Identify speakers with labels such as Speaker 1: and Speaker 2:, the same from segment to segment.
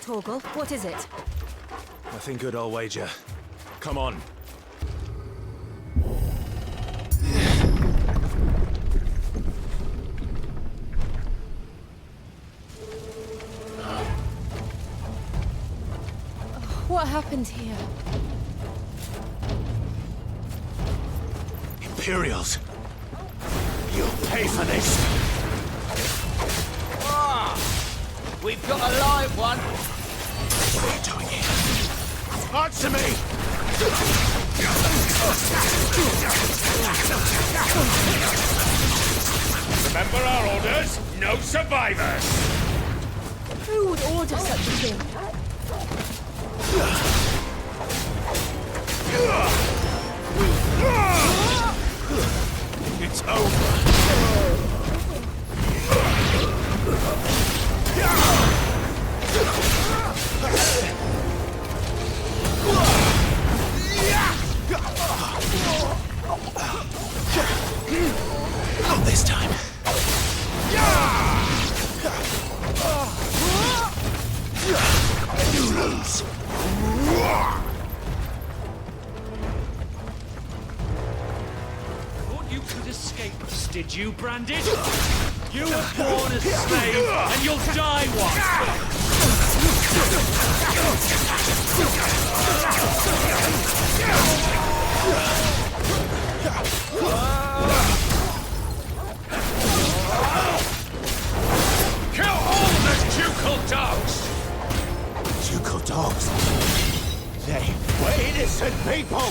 Speaker 1: Torgal, what is it?
Speaker 2: Nothing good, I'll wager. Come on.
Speaker 1: What happened here?
Speaker 2: Imperials! You'll pay for this!
Speaker 3: We've got a live one!
Speaker 2: What are you doing here? Answer me!
Speaker 4: Remember our orders? No survivors!
Speaker 1: Who would order such a thing?
Speaker 2: It's over! Not this time. You lose.
Speaker 4: Thought you could escape us, did you, Branded? You were born a slave, and you'll die one! Kill all the ducal dogs!
Speaker 2: Ducal dogs? They were innocent people!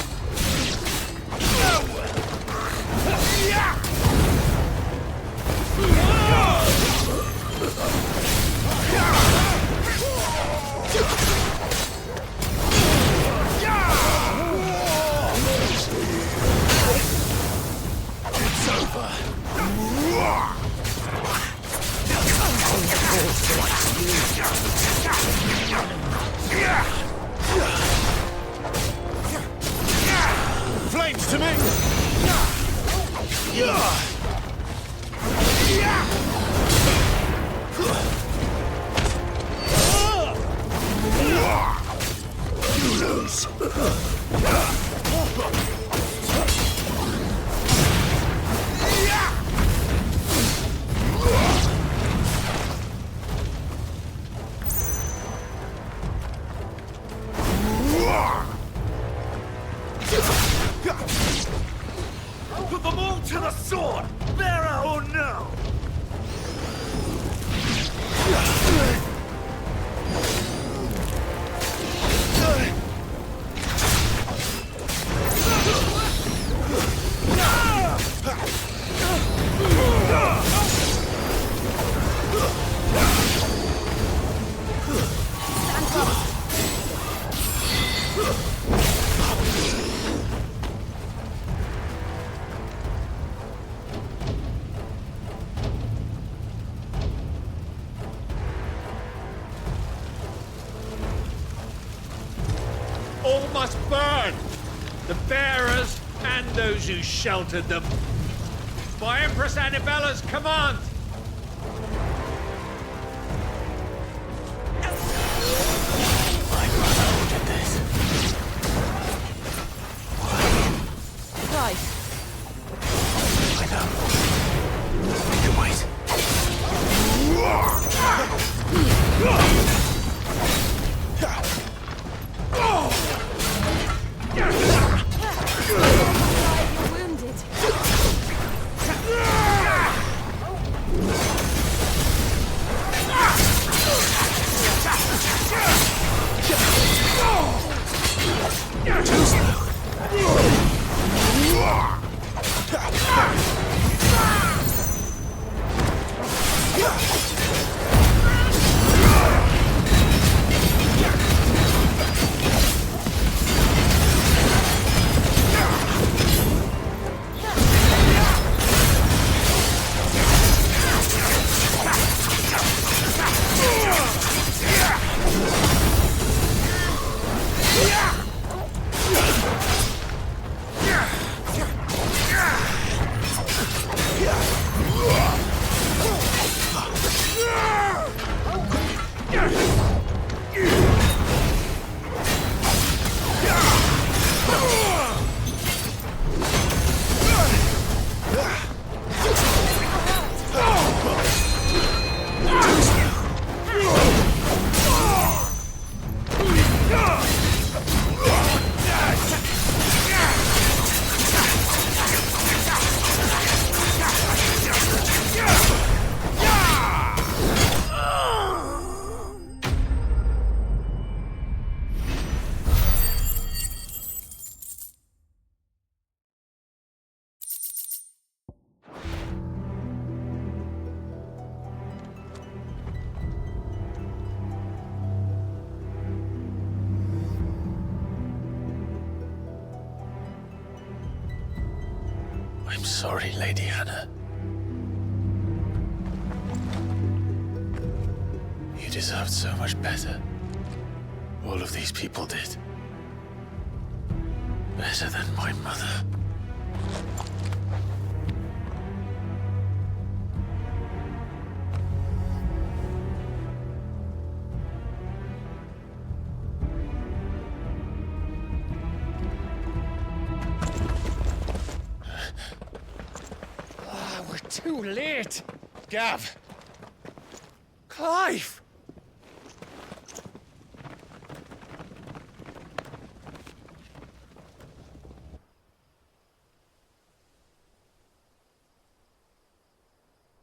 Speaker 2: It's over. Flames to me! You lose.
Speaker 4: Put them all to the sword, bearer or no! All must burn! The bearers and those who sheltered them. By Empress Annibella's command!
Speaker 2: My brother ordered this.
Speaker 1: Right.
Speaker 2: I know. We can wait.
Speaker 1: You're wounded.
Speaker 2: Too slow. I'm sorry, Lady Hannah. You deserved so much better. All of these people did. Better than my mother.
Speaker 4: We're too late. Gav. Clive.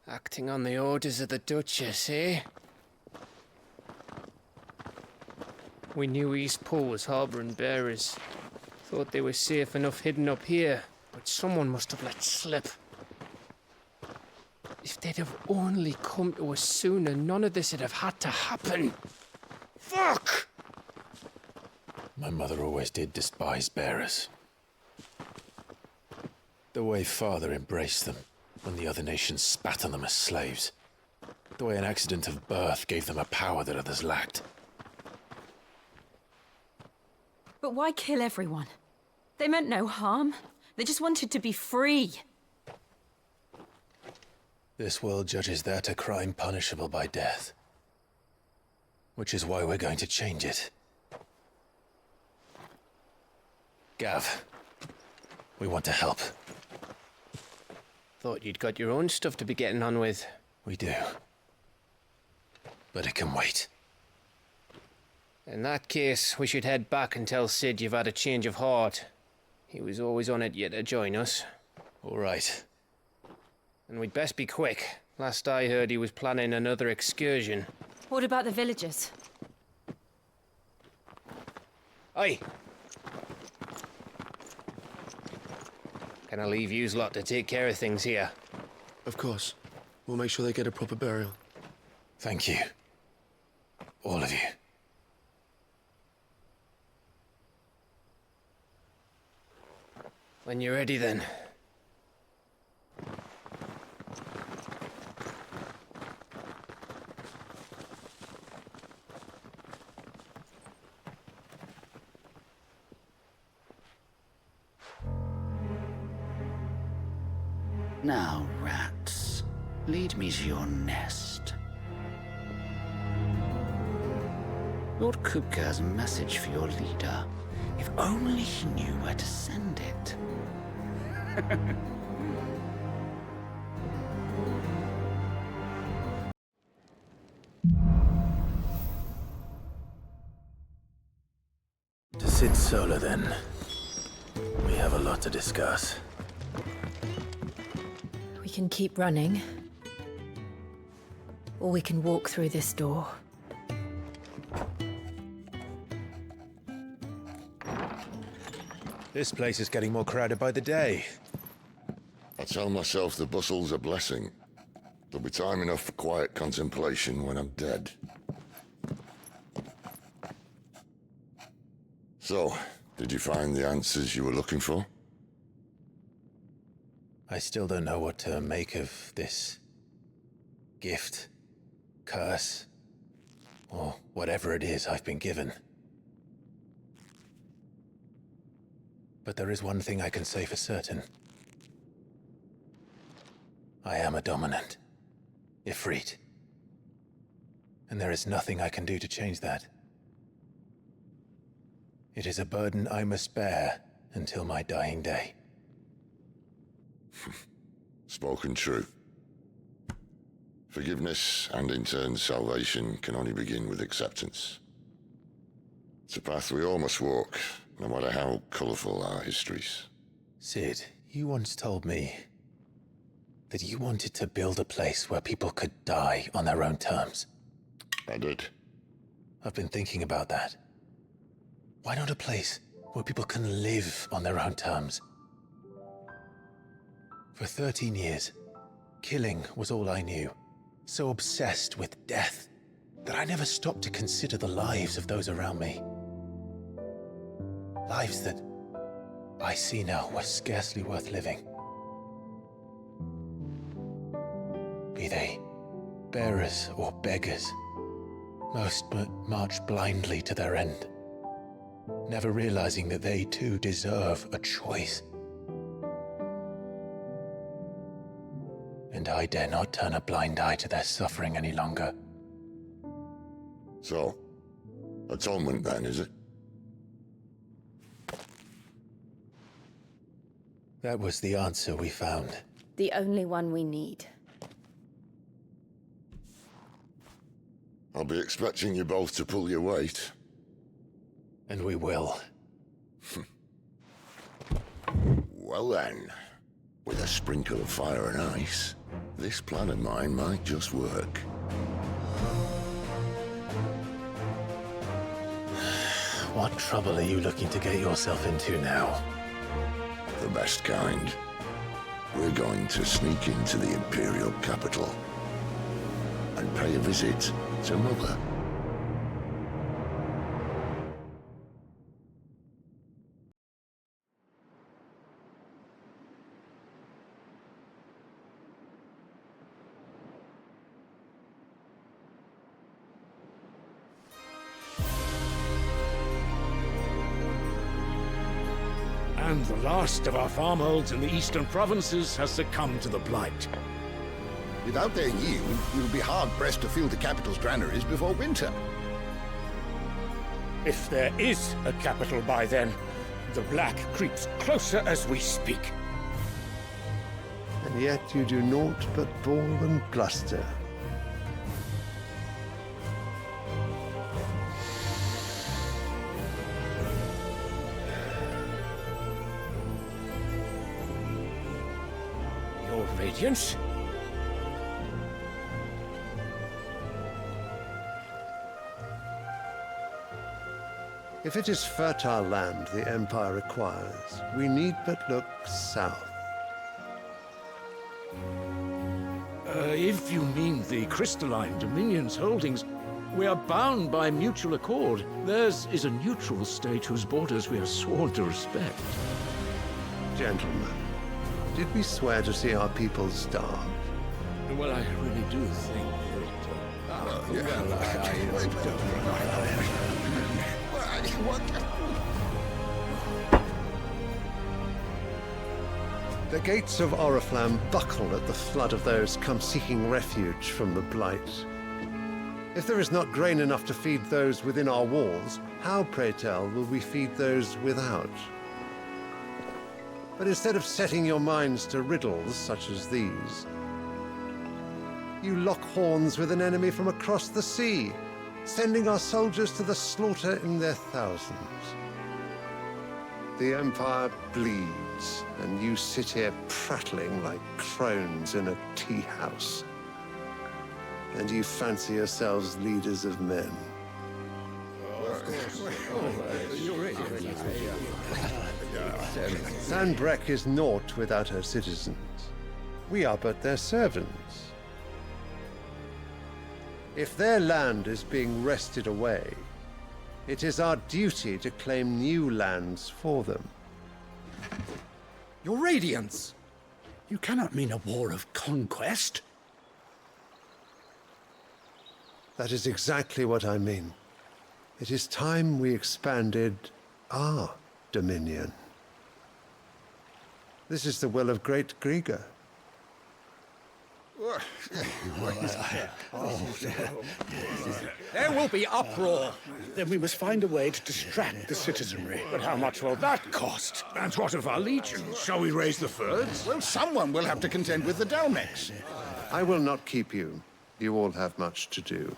Speaker 3: Acting on the orders of the Duchess, eh? We knew East Pool was harbouring bearers. Thought they were safe enough hidden up here, but someone must have let slip. If they'd have only come to us sooner, none of this would have had to happen. Fuck!
Speaker 2: My mother always did despise bearers. The way Father embraced them when the other nations spat on them as slaves. The way an accident of birth gave them a power that others lacked.
Speaker 1: But why kill everyone? They meant no harm. They just wanted to be free.
Speaker 2: This world judges that a crime punishable by death. Which is why we're going to change it. Gav, we want to help.
Speaker 3: Thought you'd got your own stuff to be getting on with.
Speaker 2: We do. But it can wait.
Speaker 3: In that case, we should head back and tell Sid you've had a change of heart. He was always on it yet to join us.
Speaker 2: All right.
Speaker 3: And we'd best be quick. Last I heard, he was planning another excursion.
Speaker 1: What about the villagers?
Speaker 3: Aye. Can I leave yous lot to take care of things here?
Speaker 5: Of course. We'll make sure they get a proper burial.
Speaker 2: Thank you. All of you.
Speaker 3: When you're ready, then.
Speaker 6: Now, rats, lead me to your nest. Lord Kupka has a message for your leader. If only he knew where to send it.
Speaker 2: To Sid Solar, then. We have a lot to discuss.
Speaker 1: We can keep running. Or we can walk through this door.
Speaker 2: This place is getting more crowded by the day.
Speaker 7: I tell myself the bustle's a blessing. There'll be time enough for quiet contemplation when I'm dead. So, did you find the answers you were looking for?
Speaker 2: I still don't know what to make of this gift, curse, or whatever it is I've been given. But there is one thing I can say for certain. I am a dominant, Ifrit. And there is nothing I can do to change that. It is a burden I must bear until my dying day.
Speaker 7: Spoken true. Forgiveness and in turn salvation can only begin with acceptance. It's a path we all must walk, no matter how colourful our histories.
Speaker 2: Sid, you once told me that you wanted to build a place where people could die on their own terms.
Speaker 7: I did.
Speaker 2: I've been thinking about that. Why not a place where people can live on their own terms? For 13 years, killing was all I knew. So obsessed with death that I never stopped to consider the lives of those around me. Lives that I see now were scarcely worth living. Bearers or beggars. Most but march blindly to their end, never realizing that they too deserve a choice. And I dare not turn a blind eye to their suffering any longer.
Speaker 7: So, atonement then, is it?
Speaker 2: That was the answer we found.
Speaker 1: The only one we need.
Speaker 7: I'll be expecting you both to pull your weight.
Speaker 2: And we will.
Speaker 7: Well then, with a sprinkle of fire and ice, this plan of mine might just work.
Speaker 2: What trouble are you looking to get yourself into now?
Speaker 7: The best kind. We're going to sneak into the Imperial capital and pay a visit to Mother.
Speaker 4: And the last of our farmholds in the eastern provinces has succumbed to the blight.
Speaker 8: Without their yield, we'll be hard-pressed to fill the capital's granaries before winter.
Speaker 4: If there is a capital by then, the black creeps closer as we speak.
Speaker 9: And yet you do naught but bawl and bluster.
Speaker 4: Your Radiance?
Speaker 9: If it is fertile land the Empire requires, we need but look south.
Speaker 4: If you mean the crystalline Dominion's holdings, we are bound by mutual accord. Theirs is a neutral state whose borders we are sworn to respect.
Speaker 9: Gentlemen, did we swear to see our people starve?
Speaker 4: Well, I really do think
Speaker 9: The gates of Oriflamme buckle at the flood of those come seeking refuge from the blight. If there is not grain enough to feed those within our walls, how, pray tell, will we feed those without? But instead of setting your minds to riddles such as these, you lock horns with an enemy from across the sea, sending our soldiers to the slaughter in their thousands. The Empire bleeds, and you sit here prattling like crones in a tea house. And you fancy yourselves leaders of men. Sanbreque is naught without her citizens. We are but their servants. If their land is being wrested away, it is our duty to claim new lands for them.
Speaker 8: Your Radiance! You cannot mean a war of conquest.
Speaker 9: That is exactly what I mean. It is time we expanded our dominion. This is the will of great Grieger.
Speaker 8: There will be uproar. Then we must find a way to distract the citizenry.
Speaker 4: But how much will that cost? And what of our legions? Shall we raise the furs?
Speaker 8: Well, someone will have to contend with the Dalmex.
Speaker 9: I will not keep you. You all have much to do.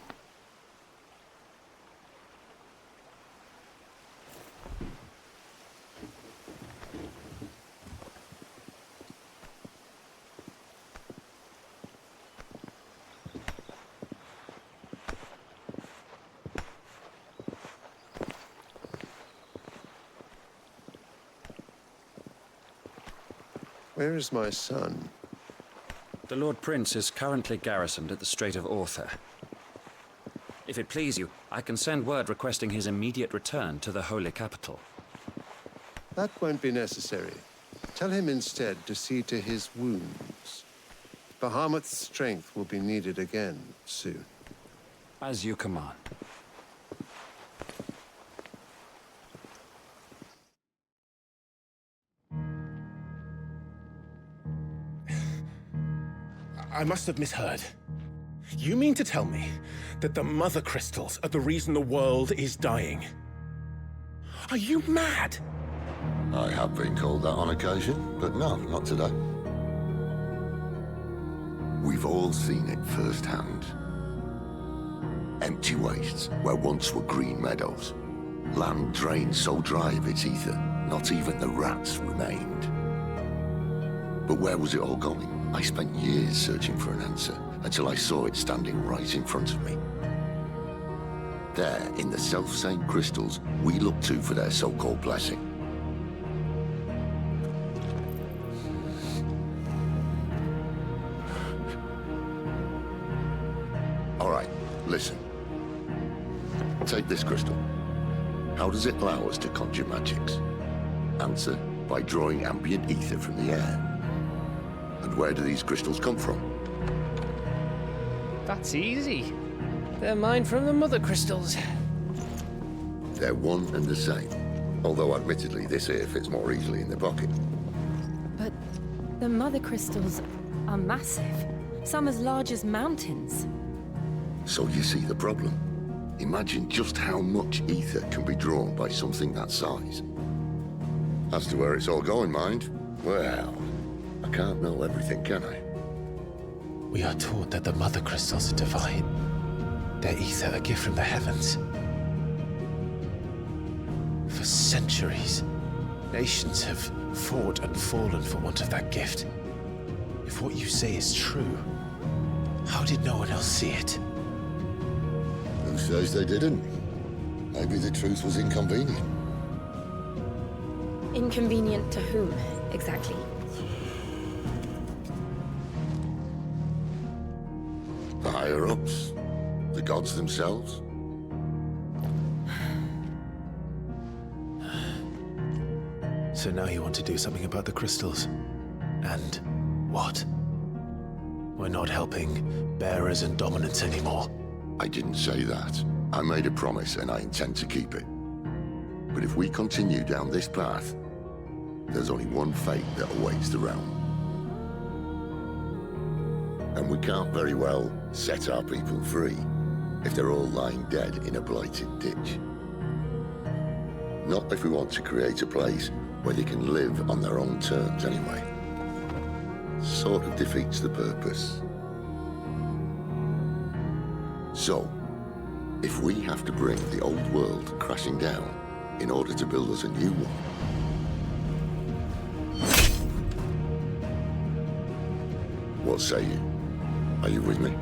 Speaker 9: Where is my son?
Speaker 10: The Lord Prince is currently garrisoned at the Strait of Arthur. If it please you, I can send word requesting his immediate return to the Holy Capital.
Speaker 9: That won't be necessary. Tell him instead to see to his wounds. Bahamut's strength will be needed again soon.
Speaker 10: As you command.
Speaker 2: I must have misheard. You mean to tell me that the mother crystals are the reason the world is dying? Are you mad?
Speaker 7: I have been called that on occasion, but no, not today. We've all seen it firsthand. Empty wastes where once were green meadows. Land drained so dry of its ether, not even the rats remained. But where was it all going? I spent years searching for an answer, until I saw it standing right in front of me. There, in the self-same crystals we look to for their so-called blessing. All right, listen. Take this crystal. How does it allow us to conjure magics? Answer, by drawing ambient ether from the air. And where do these crystals come from?
Speaker 3: That's easy. They're mined from the mother crystals.
Speaker 7: They're one and the same. Although admittedly this here fits more easily in the pocket.
Speaker 1: But the mother crystals are massive. Some as large as mountains.
Speaker 7: So you see the problem. Imagine just how much ether can be drawn by something that size. As to where it's all going, mind, well, I can't know everything, can I?
Speaker 2: We are taught that the mother crystals are divine. Their ether a gift from the heavens. For centuries, nations have fought and fallen for want of that gift. If what you say is true, how did no one else see it?
Speaker 7: Who says they didn't? Maybe the truth was inconvenient.
Speaker 1: Inconvenient to whom, exactly?
Speaker 7: The higher-ups? The gods themselves?
Speaker 2: So now you want to do something about the crystals. And what? We're not helping bearers and dominants anymore.
Speaker 7: I didn't say that. I made a promise and I intend to keep it. But if we continue down this path, there's only one fate that awaits the realm. And we can't very well set our people free if they're all lying dead in a blighted ditch. Not if we want to create a place where they can live on their own terms anyway. Sort of defeats the purpose. So, if we have to bring the old world crashing down in order to build us a new one, what say you? Are you with me?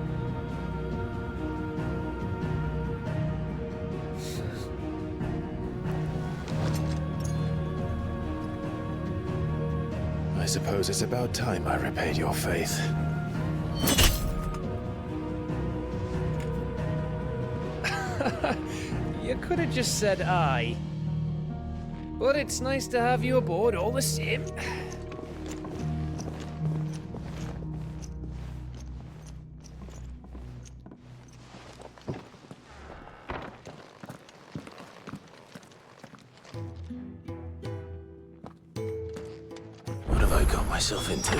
Speaker 2: I suppose it's about time I repaid your faith.
Speaker 3: You could have just said aye. But it's nice to have you aboard all the same.
Speaker 2: What have I got myself into?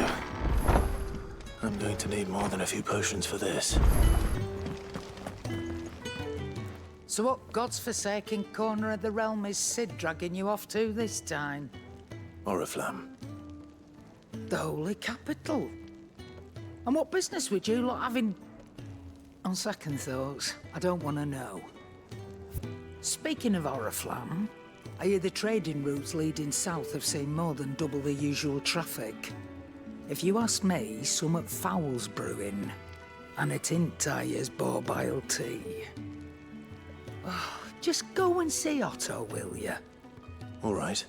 Speaker 2: I'm going to need more than a few potions for this.
Speaker 11: So what god's-forsaken corner of the realm is Sid dragging you off to this time?
Speaker 2: Oriflamme.
Speaker 11: The holy capital. And what business would you lot having? On second thoughts, I don't want to know. Speaking of Oriflamme, I hear the trading routes leading south have seen more than double the usual traffic. If you ask me, somewhat foul's brewing. And it ain't Tyre's borbile tea. Oh, just go and see Otto, will you?
Speaker 2: All right.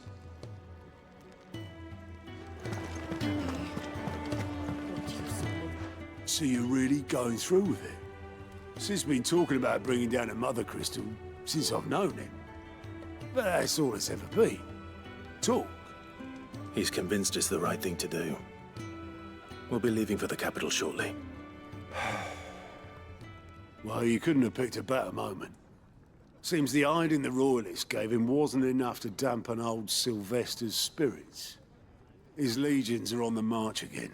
Speaker 12: So you're really going through with it? Sid's been talking about bringing down a mother crystal since I've known him. But that's all it's ever been. Talk.
Speaker 2: He's convinced it's the right thing to do. We'll be leaving for the capital shortly.
Speaker 12: Well, you couldn't have picked a better moment. Seems the hiding the royalists gave him wasn't enough to dampen old Sylvester's spirits. His legions are on the march again,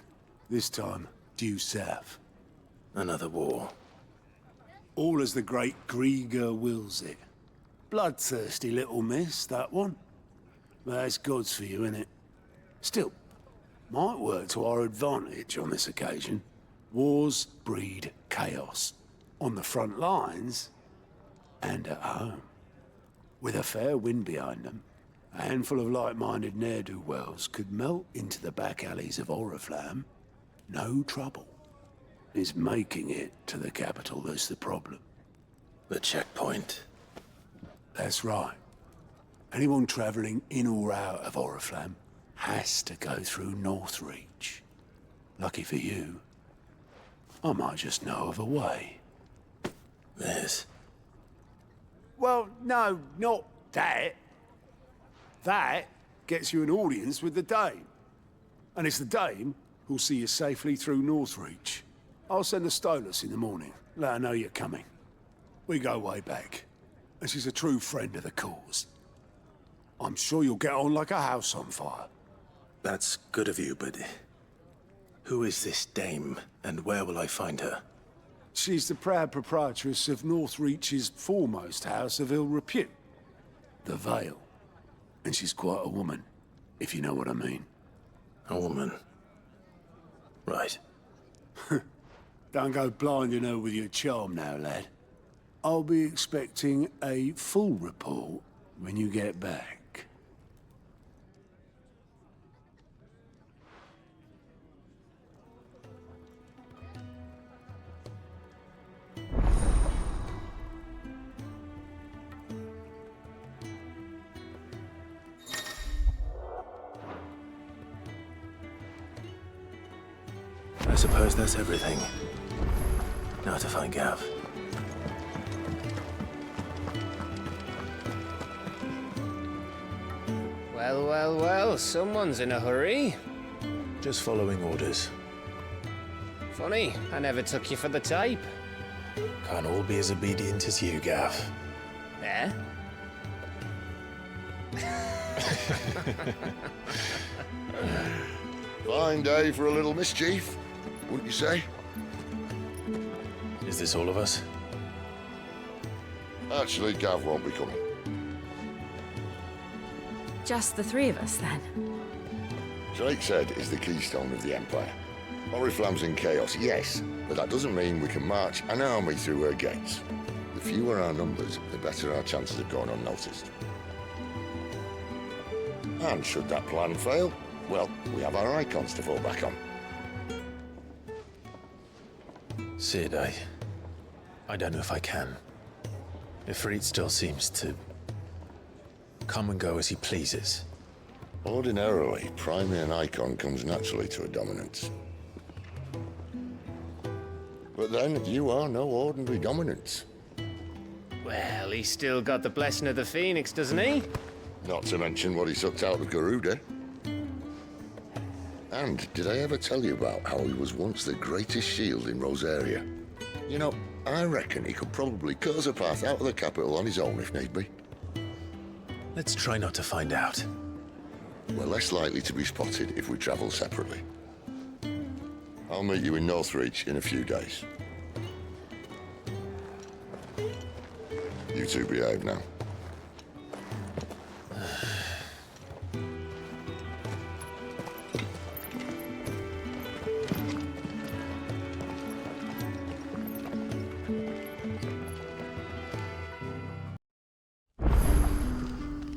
Speaker 12: this time due south.
Speaker 2: Another war.
Speaker 12: All as the great Grieger wills it. Bloodthirsty little miss, that one. But that's God's for you, innit? Still, might work to our advantage on this occasion. Wars breed chaos. On the front lines, and at home. With a fair wind behind them, a handful of like-minded ne'er-do-wells could melt into the back alleys of Oriflamme. No trouble. It's making it to the capital that's the problem.
Speaker 2: The checkpoint.
Speaker 12: That's right. Anyone travelling in or out of Oriflamme has to go through Northreach. Lucky for you, I might just know of a way.
Speaker 2: This?
Speaker 12: Well, no, not that. That gets you an audience with the Dame. And it's the Dame who'll see you safely through Northreach. I'll send the Stolas in the morning, let her know you're coming. We go way back, and she's a true friend of the cause. I'm sure you'll get on like a house on fire.
Speaker 2: That's good of you, but who is this Dame, and where will I find her?
Speaker 12: She's the proud proprietress of Northreach's foremost house of ill repute, the Vale. And she's quite a woman, if you know what I mean.
Speaker 2: A woman? Right.
Speaker 12: Don't go blinding her with your charm now, lad. I'll be expecting a full report when you get back.
Speaker 2: I suppose that's everything. Now to find Gav.
Speaker 3: Well, well, well, someone's in a hurry.
Speaker 2: Just following orders.
Speaker 3: Funny, I never took you for the type.
Speaker 2: Can't all be as obedient as you, Gav.
Speaker 3: Eh?
Speaker 7: Fine day for a little mischief, wouldn't you say?
Speaker 2: Is this all of us?
Speaker 7: Actually, Gav won't be coming.
Speaker 1: Just the three of us, then?
Speaker 7: Drake's Head is the keystone of the Empire. Oriflamme's in chaos, yes, but that doesn't mean we can march an army through her gates. The fewer our numbers, the better our chances of going unnoticed. And should that plan fail, well, we have our Eikons to fall back on.
Speaker 2: Sid, I don't know if I can. Ifrit still seems to come and go as he pleases.
Speaker 7: Ordinarily, priming an Eikon comes naturally to a dominance. But then, you are no ordinary dominance.
Speaker 3: Well, he's still got the blessing of the Phoenix, doesn't he?
Speaker 7: Not to mention what he sucked out of Garuda. And did I ever tell you about how he was once the greatest shield in Rosaria? You know, I reckon he could probably cut us a path out of the capital on his own if need be.
Speaker 2: Let's try not to find out.
Speaker 7: We're less likely to be spotted if we travel separately. I'll meet you in Northreach in a few days. You two behave now.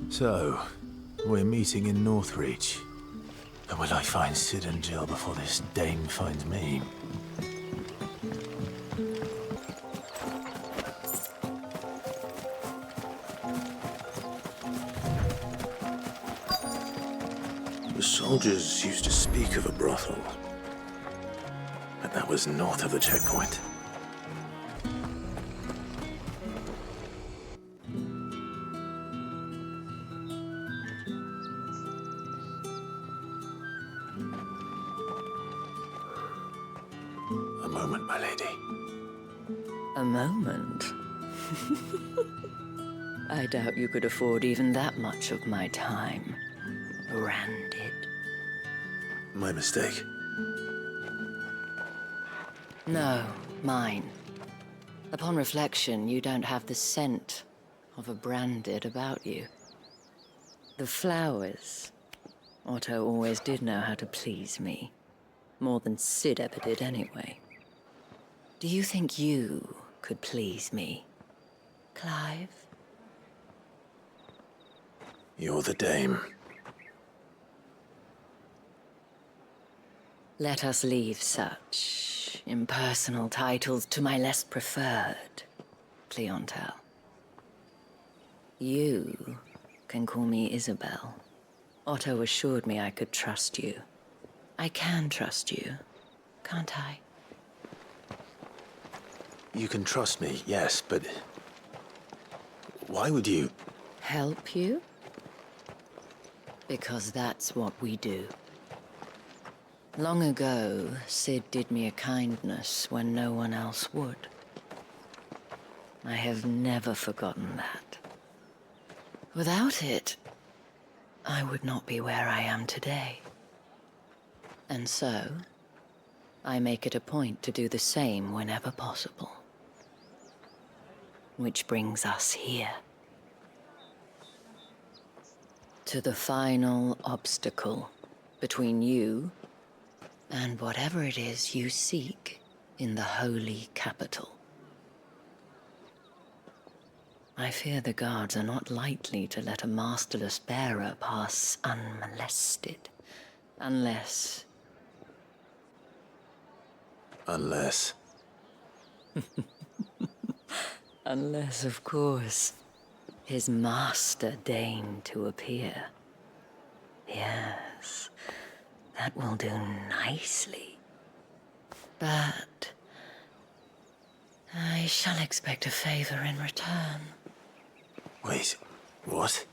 Speaker 2: So, we're meeting in Northreach. But will I find Sid and Jill before this Dame finds me? The soldiers used to speak of a brothel. But that was north of the checkpoint. moment, my lady.
Speaker 13: A moment? I doubt you could afford even that much of my time. Branded.
Speaker 2: My mistake.
Speaker 13: No, mine. Upon reflection, you don't have the scent of a branded about you. The flowers. Otto always did know how to please me. More than Sid ever did anyway. Do you think you could please me, Clive?
Speaker 2: You're the dame.
Speaker 13: Let us leave such impersonal titles to my less preferred clientele. You can call me Isabel. Otto assured me I could trust you. I can trust you, can't I?
Speaker 2: You can trust me, yes, but... why would you...
Speaker 13: Help you? Because that's what we do. Long ago, Sid did me a kindness when no one else would. I have never forgotten that. Without it, I would not be where I am today. And so, I make it a point to do the same whenever possible. Which brings us here. To the final obstacle between you and whatever it is you seek in the holy capital. I fear the guards are not likely to let a masterless bearer pass unmolested. Unless...
Speaker 2: Unless...
Speaker 13: Unless, of course, his master deigned to appear. Yes, that will do nicely. But... I shall expect a favor in return.
Speaker 2: Wait, what?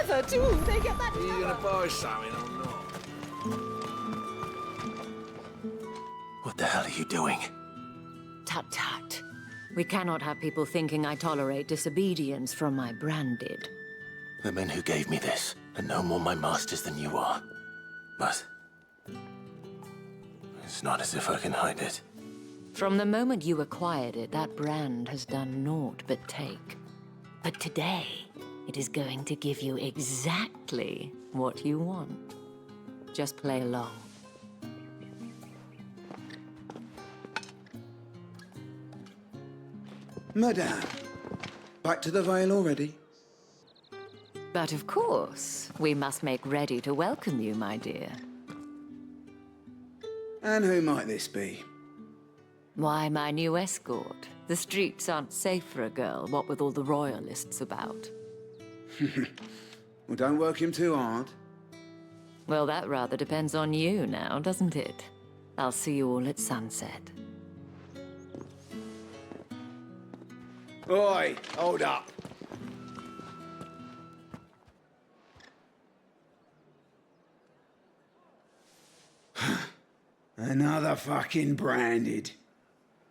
Speaker 11: However do they get that?
Speaker 14: Are you gonna buy something or not?
Speaker 2: What the hell are you doing?
Speaker 13: Tut-tut. We cannot have people thinking I tolerate disobedience from my branded.
Speaker 2: The men who gave me this are no more my masters than you are. But... it's not as if I can hide it.
Speaker 13: From the moment you acquired it, that brand has done naught but take. But today, it is going to give you exactly what you want. Just play along.
Speaker 15: Madame, back to the Vale already?
Speaker 13: But of course, we must make ready to welcome you, my dear.
Speaker 15: And who might this be?
Speaker 13: Why, my new escort. The streets aren't safe for a girl, what with all the royalists about.
Speaker 15: Well, don't work him too hard.
Speaker 13: Well, that rather depends on you now, doesn't it? I'll see you all at sunset.
Speaker 15: Oi, hold up. Another fucking branded.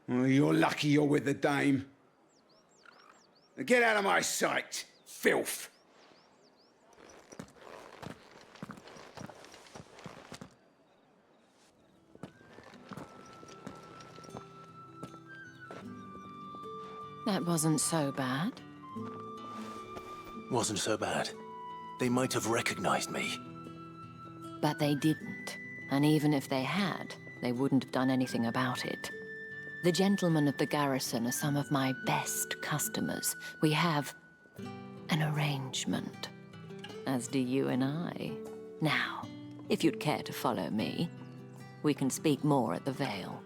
Speaker 15: Well, you're lucky you're with the dame. Now get out of my sight, filth.
Speaker 13: That wasn't so bad.
Speaker 2: Wasn't so bad. They might have recognized me.
Speaker 13: But they didn't. And even if they had, they wouldn't have done anything about it. The gentlemen of the garrison are some of my best customers. We have an arrangement, as do you and I. Now, if you'd care to follow me, we can speak more at the Vale.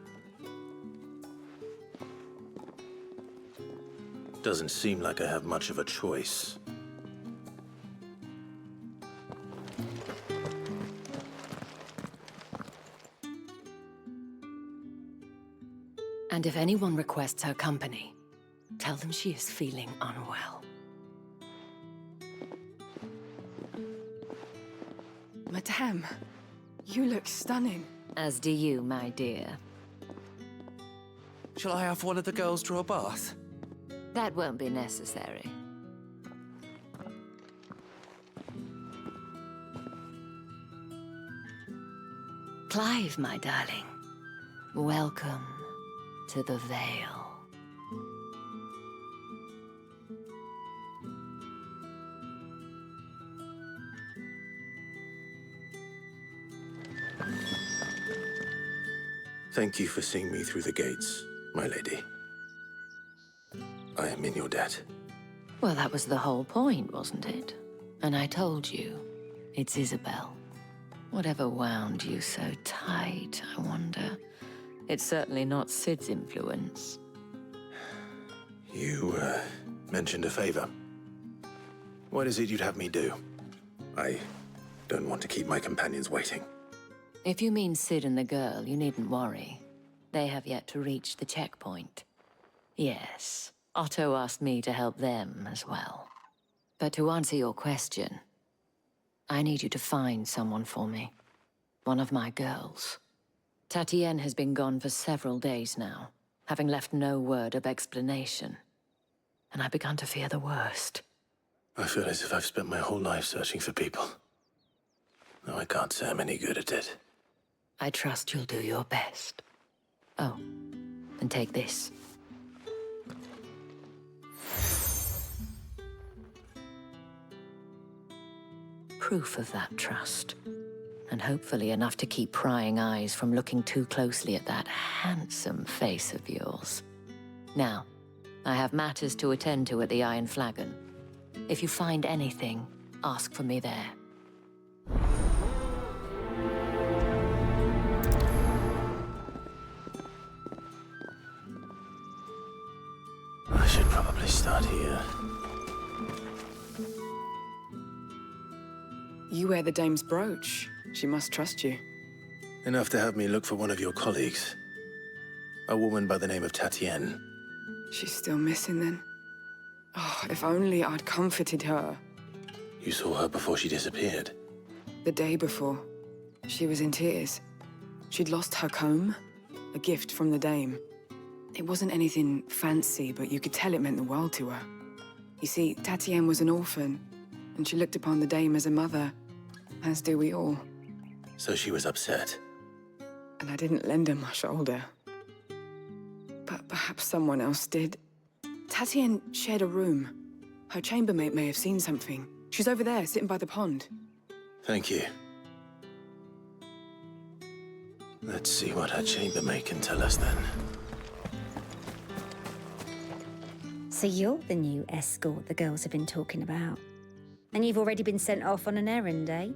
Speaker 2: Doesn't seem like I have much of a choice.
Speaker 13: And if anyone requests her company, Tell them she is feeling unwell.
Speaker 16: Madame, you look stunning.
Speaker 13: As do you, my dear.
Speaker 2: Shall I have one of the girls draw a bath?
Speaker 13: That won't be necessary. Clive, my darling. Welcome to the Vale.
Speaker 2: Thank you for seeing me through the gates, my lady. I am in your debt.
Speaker 13: Well, that was the whole point, wasn't it? And I told you, it's Isabel. Whatever wound you so tight, I wonder. It's certainly not Sid's influence.
Speaker 2: You, mentioned a favor. What is it you'd have me do? I don't want to keep my companions waiting.
Speaker 13: If you mean Sid and the girl, you needn't worry. They have yet to reach the checkpoint. Yes, Otto asked me to help them as well. But to answer your question, I need you to find someone for me. One of my girls. Tatienne has been gone for several days now, having left no word of explanation. And I began to fear the worst.
Speaker 2: I feel as if I've spent my whole life searching for people. Though I can't say I'm any good at it.
Speaker 13: I trust you'll do your best. Oh, and take this. Proof of that trust. And hopefully enough to keep prying eyes from looking too closely at that handsome face of yours. Now, I have matters to attend to at the Iron Flagon. If you find anything, ask for me there.
Speaker 2: I should probably start here.
Speaker 16: You wear the dame's brooch. She must trust you.
Speaker 2: Enough to have me look for one of your colleagues. A woman by the name of Tatienne.
Speaker 16: She's still missing then. Oh, if only I'd comforted her.
Speaker 2: You saw her before she disappeared?
Speaker 16: The day before. She was in tears. She'd lost her comb, a gift from the dame. It wasn't anything fancy, but you could tell it meant the world to her. You see, Tatienne was an orphan, and she looked upon the dame as a mother, as do we all.
Speaker 2: So she was upset.
Speaker 16: And I didn't lend her my shoulder. But perhaps someone else did. Tatienne shared a room. Her chambermaid may have seen something. She's over there, sitting by the pond.
Speaker 2: Thank you. Let's see what her chambermaid can tell us then.
Speaker 17: So you're the new escort the girls have been talking about. And you've already been sent off on an errand, eh?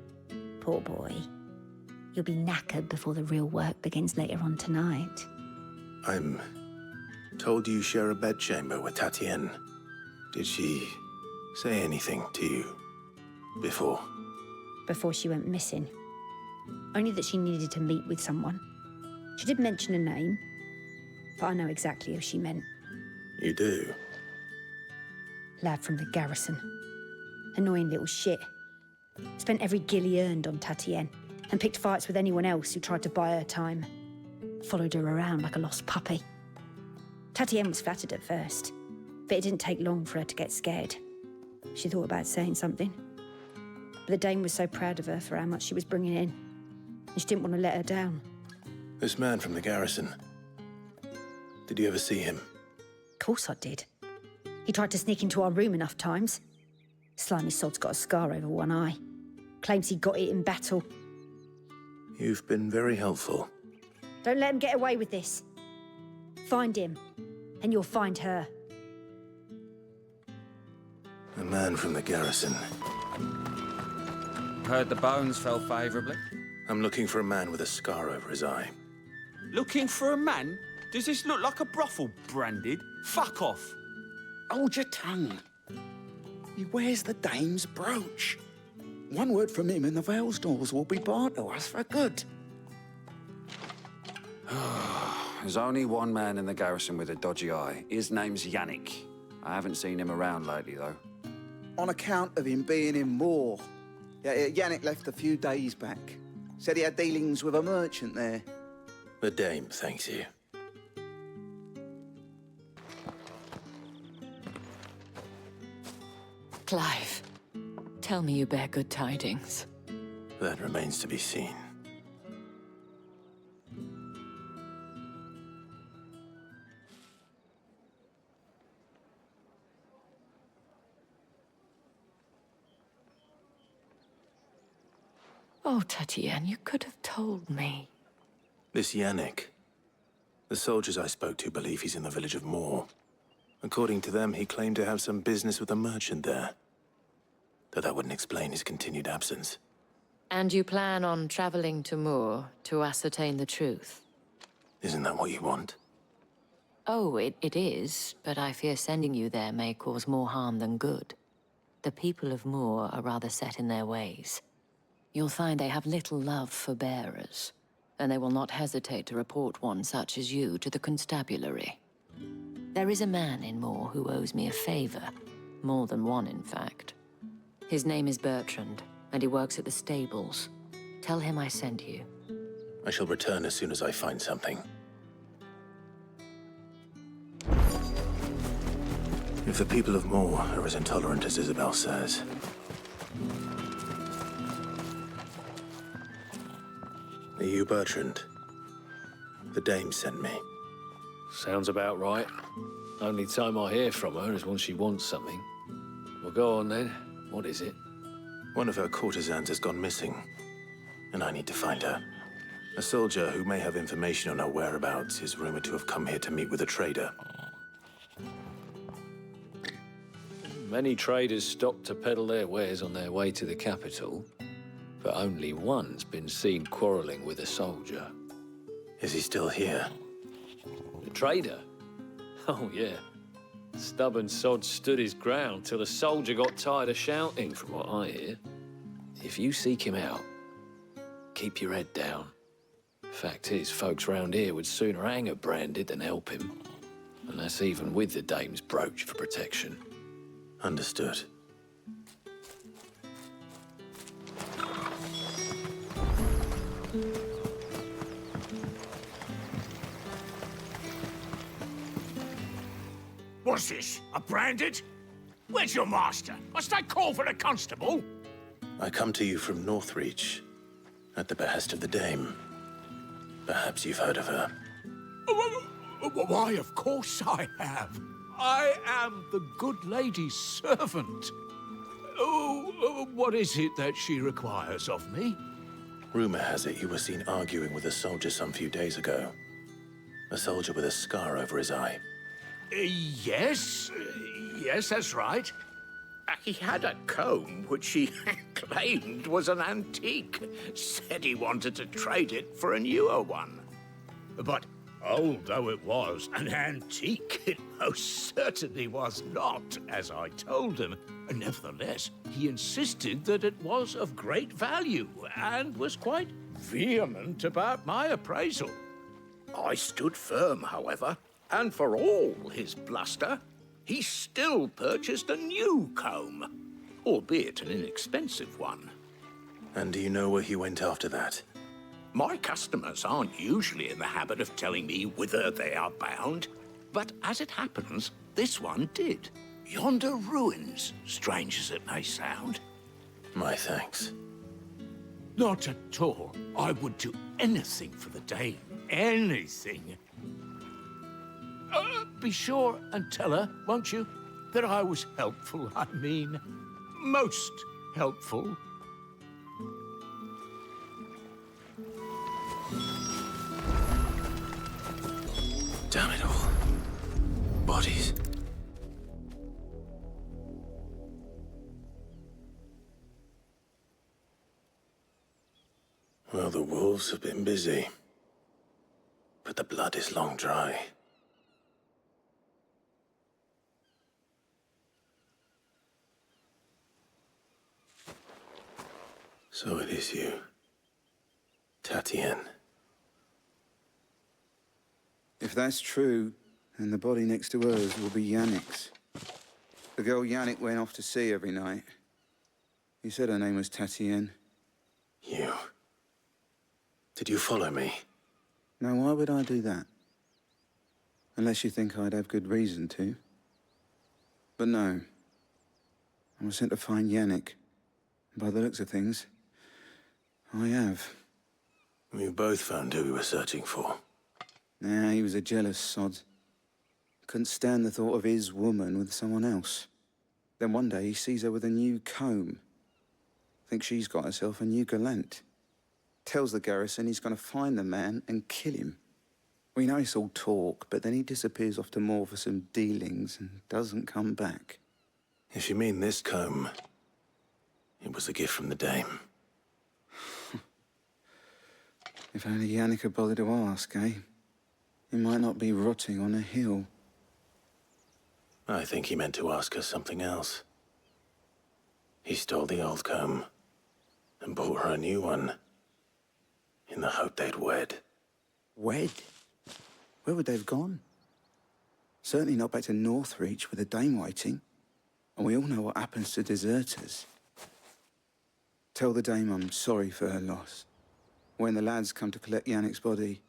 Speaker 17: Poor boy. You'll be knackered before the real work begins later on tonight.
Speaker 2: I'm told you share a bedchamber with Tatienne. Did she say anything to you before?
Speaker 17: Before she went missing. Only that she needed to meet with someone. She did mention a name, but I know exactly who she meant.
Speaker 2: You do?
Speaker 17: Lad from the garrison. Annoying little shit. Spent every guil he earned on Tatienne, and picked fights with anyone else who tried to buy her time. Followed her around like a lost puppy. Tatienne was flattered at first, but it didn't take long for her to get scared. She thought about saying something. But the dame was so proud of her for how much she was bringing in, and she didn't want to let her down.
Speaker 2: This man from the garrison. Did you ever see him?
Speaker 17: Of course I did. He tried to sneak into our room enough times. Slimy sod's got a scar over one eye. Claims he got it in battle.
Speaker 2: You've been very helpful.
Speaker 17: Don't let him get away with this. Find him, and you'll find her.
Speaker 2: A man from the garrison.
Speaker 10: Heard the bones fell favourably.
Speaker 2: I'm looking for a man with a scar over his eye.
Speaker 14: Looking for a man? Does this look like a brothel, Branded? Fuck off.
Speaker 15: Hold your tongue. He wears the dame's brooch. One word from him and the Vale's doors will be barred to us for good.
Speaker 10: There's only one man in the garrison with a dodgy eye. His name's Yannick. I haven't seen him around lately, though.
Speaker 14: On account of him being in war. Yeah, Yannick left a few days back. Said he had dealings with a merchant there.
Speaker 2: The dame thanks you.
Speaker 13: Clive, tell me you bear good tidings.
Speaker 2: That remains to be seen.
Speaker 13: Oh, Tatienne, you could have told me.
Speaker 2: This Yannick. The soldiers I spoke to believe he's in the village of Moor. According to them, he claimed to have some business with a merchant there. Though that wouldn't explain his continued absence.
Speaker 13: And you plan on traveling to Moor to ascertain the truth?
Speaker 2: Isn't that what you want?
Speaker 13: Oh, it is, but I fear sending you there may cause more harm than good. The people of Moor are rather set in their ways. You'll find they have little love for bearers, and they will not hesitate to report one such as you to the constabulary. There is a man in Moor who owes me a favor. More than one, in fact. His name is Bertrand, and he works at the stables. Tell him I sent you.
Speaker 2: I shall return as soon as I find something. If the people of Moor are as intolerant as Isabel says... Are you Bertrand? The dame sent me.
Speaker 18: Sounds about right. Only time I hear from her is when she wants something. Well, go on then. What is it?
Speaker 2: One of her courtesans has gone missing, and I need to find her. A soldier who may have information on her whereabouts is rumored to have come here to meet with a trader.
Speaker 18: Many traders stop to peddle their wares on their way to the capital, but only one's been seen quarreling with a soldier.
Speaker 2: Is he still here?
Speaker 18: The trader? Oh, yeah. Stubborn sod stood his ground till the soldier got tired of shouting, from what I hear. If you seek him out, keep your head down. Fact is, folks round here would sooner hang a branded than help him. And that's even with the dame's brooch for protection.
Speaker 2: Understood.
Speaker 4: What's this? A branded? Where's your master? Must I call for the constable?
Speaker 2: I come to you from Northreach, at the behest of the dame. Perhaps you've heard of her.
Speaker 4: Why, of course I have. I am the good lady's servant. Oh, what is it that she requires of me?
Speaker 2: Rumor has it you were seen arguing with a soldier some few days ago. A soldier with a scar over his eye.
Speaker 4: Yes, that's right.
Speaker 19: He had a comb which he claimed was an antique. Said he wanted to trade it for a newer one.
Speaker 4: But old though it was, an antique it most certainly was not, as I told him. Nevertheless, he insisted that it was of great value and was quite vehement about my appraisal.
Speaker 19: I stood firm, however, and for all his bluster, he still purchased a new comb, albeit an inexpensive one.
Speaker 2: And do you know where he went after that?
Speaker 19: My customers aren't usually in the habit of telling me whither they are bound, but as it happens, this one did. Yonder ruins, strange as it may sound.
Speaker 2: My thanks.
Speaker 4: Not at all. I would do anything for the dame. Anything. Be sure and tell her, won't you, that I was helpful. I mean, most helpful.
Speaker 2: Damn it all. Bodies. Well, the wolves have been busy. But the blood is long dry. So it is you, Tatienne.
Speaker 15: If that's true, then the body next to hers will be Yannick's.
Speaker 14: girl Yannick went off to sea every night. He said her name was Tatienne.
Speaker 2: You... Did you follow me?
Speaker 14: Now, why would I do that? Unless you think I'd have good reason to. But no. I was sent to find Yannick. By the looks of things, I have.
Speaker 2: We both found who we were searching for.
Speaker 14: Nah, he was a jealous sod. Couldn't stand the thought of his woman with someone else. Then one day he sees her with a new comb. Thinks she's got herself a new gallant. Tells the garrison he's gonna find the man and kill him. We know it's all talk, but then he disappears off to Moor for some dealings and doesn't come back.
Speaker 2: If you mean this comb, it was a gift from the dame.
Speaker 14: If only Yannick had bothered to ask, eh? He might not be rotting on a hill.
Speaker 2: I think he meant to ask her something else. He stole the old comb and bought her a new one in the hope they'd wed.
Speaker 14: Wed? Where would they have gone? Certainly not back to Northreach with a dame waiting. And we all know what happens to deserters. Tell the dame I'm sorry for her loss. When the lads come to collect Yannick's body,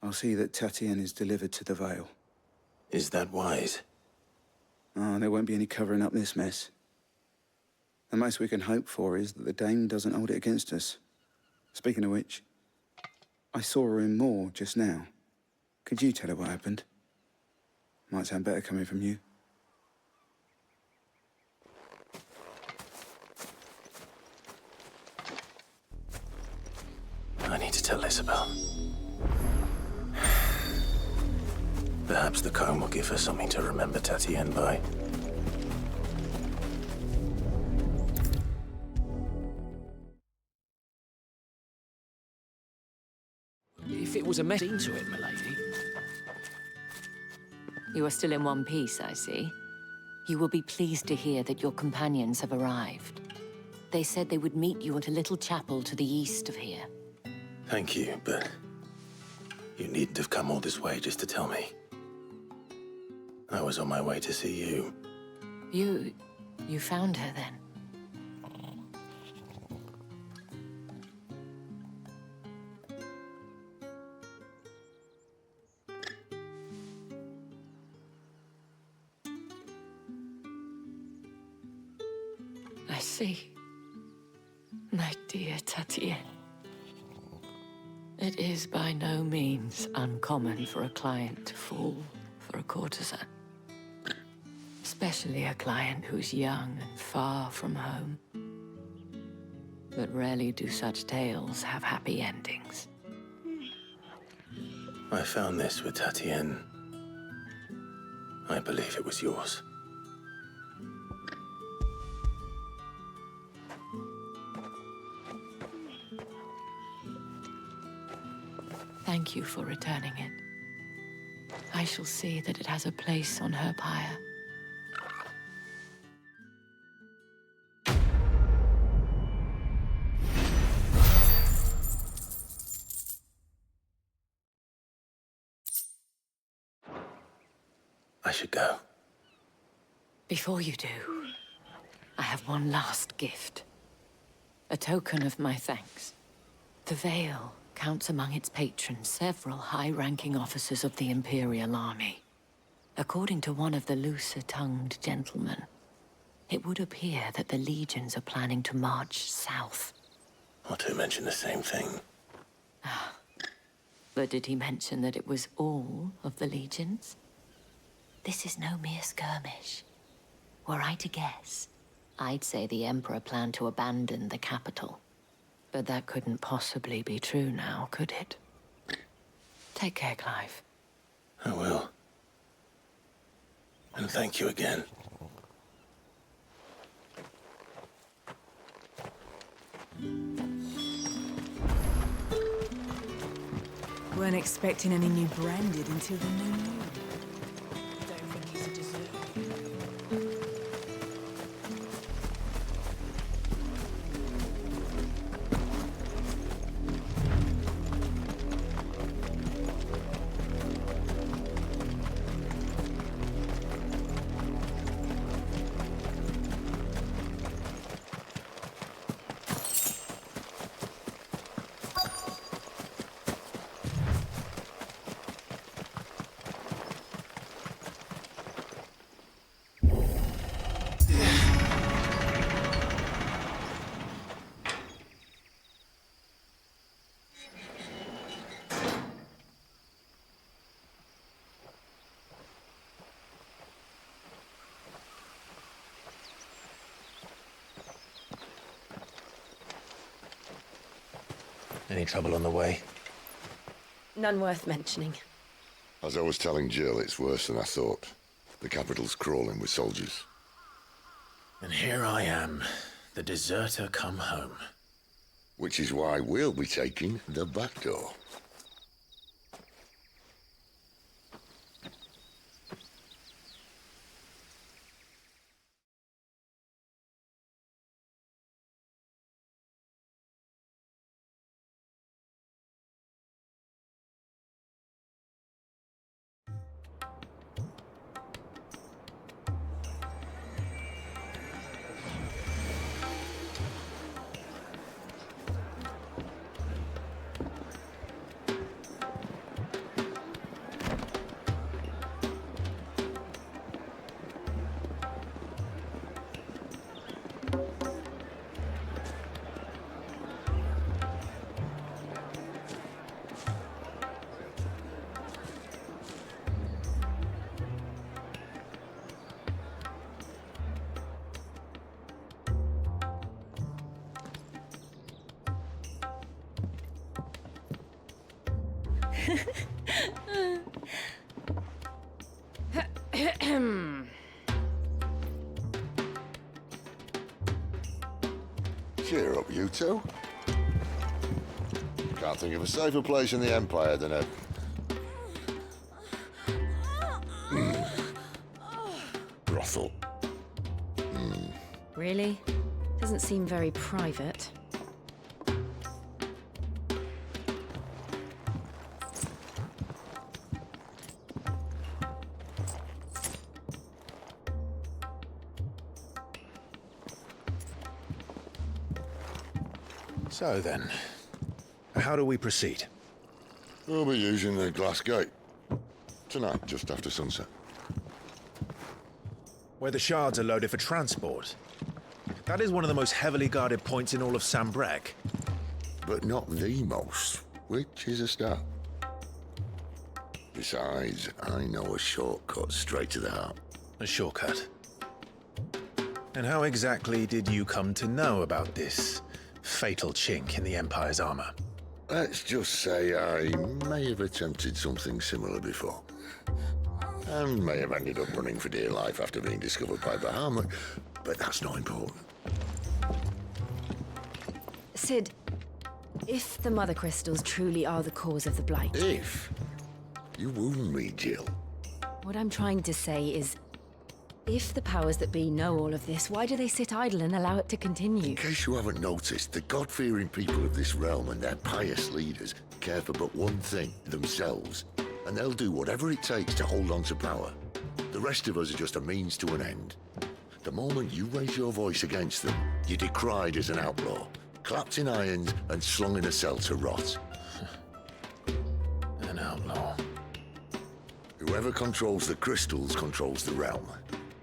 Speaker 14: I'll see that Tatienne is delivered to the Vale.
Speaker 2: Is that wise?
Speaker 14: Oh, there won't be any covering up this mess. The most we can hope for is that the dame doesn't hold it against us. Speaking of which, I saw her in Moor just now. Could you tell her what happened? Might sound better coming from you.
Speaker 2: I need to tell Isabel. Perhaps the comb will give her something to remember Tatienne by.
Speaker 18: If it was a message to it, milady.
Speaker 13: You are still in one piece, I see. You will be pleased to hear that your companions have arrived. They said they would meet you at a little chapel to the east of here.
Speaker 2: Thank you, but you needn't have come all this way just to tell me. I was on my way to see you.
Speaker 13: You found her then? I see. My dear Tatienne. It is by no means uncommon for a client to fall for a courtesan. Especially a client who's young and far from home. But rarely do such tales have happy endings.
Speaker 2: I found this with Tatienne. I believe it was yours.
Speaker 13: Thank you for returning it. I shall see that it has a place on her pyre.
Speaker 2: I should go.
Speaker 13: Before you do, I have one last gift. A token of my thanks. The Vale counts among its patrons several high-ranking officers of the Imperial Army. According to one of the looser-tongued gentlemen, it would appear that the legions are planning to march south.
Speaker 2: Not to mention the same thing.
Speaker 13: But did he mention that it was all of the legions? This is no mere skirmish. Were I to guess, I'd say the Emperor planned to abandon the capital. But that couldn't possibly be true now, could it? Take care, Clive.
Speaker 2: I will. And thank you again.
Speaker 16: Weren't expecting any new branded until the new year.
Speaker 2: Any trouble on the way?
Speaker 1: None worth mentioning.
Speaker 7: As I was telling Jill, it's worse than I thought. The capital's crawling with soldiers.
Speaker 2: And here I am, the deserter come home.
Speaker 7: Which is why we'll be taking the back door. Cheer up, you two. Can't think of a safer place in the Empire than a... brothel.
Speaker 1: Really? Doesn't seem very private.
Speaker 2: So then, how do we proceed?
Speaker 7: We'll be using the glass gate. Tonight, just after sunset.
Speaker 2: Where the shards are loaded for transport. That is one of the most heavily guarded points in all of Sambrek.
Speaker 7: But not the most, which is a start. Besides, I know a shortcut straight to the heart.
Speaker 2: A shortcut? And how exactly did you come to know about this fatal chink in the Empire's armor?
Speaker 7: Let's just say I may have attempted something similar before. And may have ended up running for dear life after being discovered by Bahamut, but that's not important.
Speaker 1: Sid, if the Mother Crystals truly are the cause of the Blight...
Speaker 7: If? You wound me, Jill.
Speaker 1: What I'm trying to say is, if the powers that be know all of this, why do they sit idle and allow it to continue?
Speaker 7: In case you haven't noticed, the God-fearing people of this realm and their pious leaders care for but one thing, themselves. And they'll do whatever it takes to hold on to power. The rest of us are just a means to an end. The moment you raise your voice against them, you're decried as an outlaw, clapped in irons and slung in a cell to rot.
Speaker 2: An outlaw.
Speaker 7: Whoever controls the crystals controls the realm.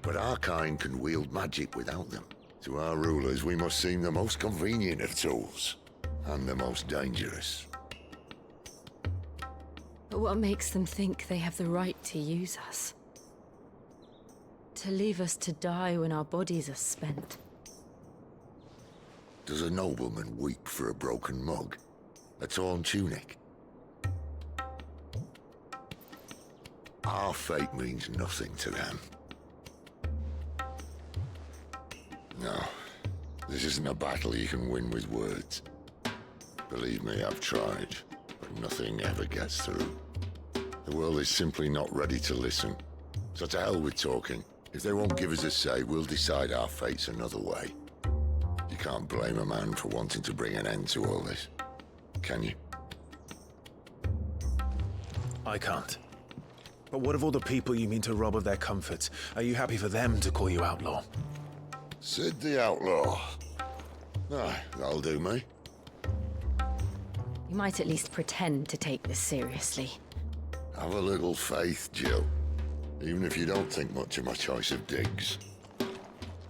Speaker 7: But our kind can wield magic without them. To our rulers, we must seem the most convenient of tools, and the most dangerous.
Speaker 1: But what makes them think they have the right to use us? To leave us to die when our bodies are spent?
Speaker 7: Does a nobleman weep for a broken mug? A torn tunic? Our fate means nothing to them. No, this isn't a battle you can win with words. Believe me, I've tried, but nothing ever gets through. The world is simply not ready to listen. So to hell with talking. If they won't give us a say, we'll decide our fates another way. You can't blame a man for wanting to bring an end to all this, can you?
Speaker 2: I can't. But what of all the people you mean to rob of their comforts? Are you happy for them to call you outlaw?
Speaker 7: Sid the Outlaw. Aye, that'll do me.
Speaker 1: You might at least pretend to take this seriously.
Speaker 7: Have a little faith, Jill. Even if you don't think much of my choice of digs.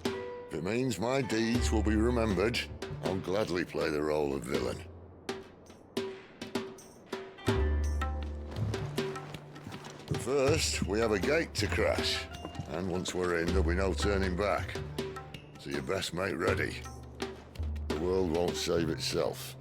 Speaker 7: If it means my deeds will be remembered, I'll gladly play the role of villain. But first, we have a gate to crash. And once we're in, there'll be no turning back. So you best make ready. The world won't save itself.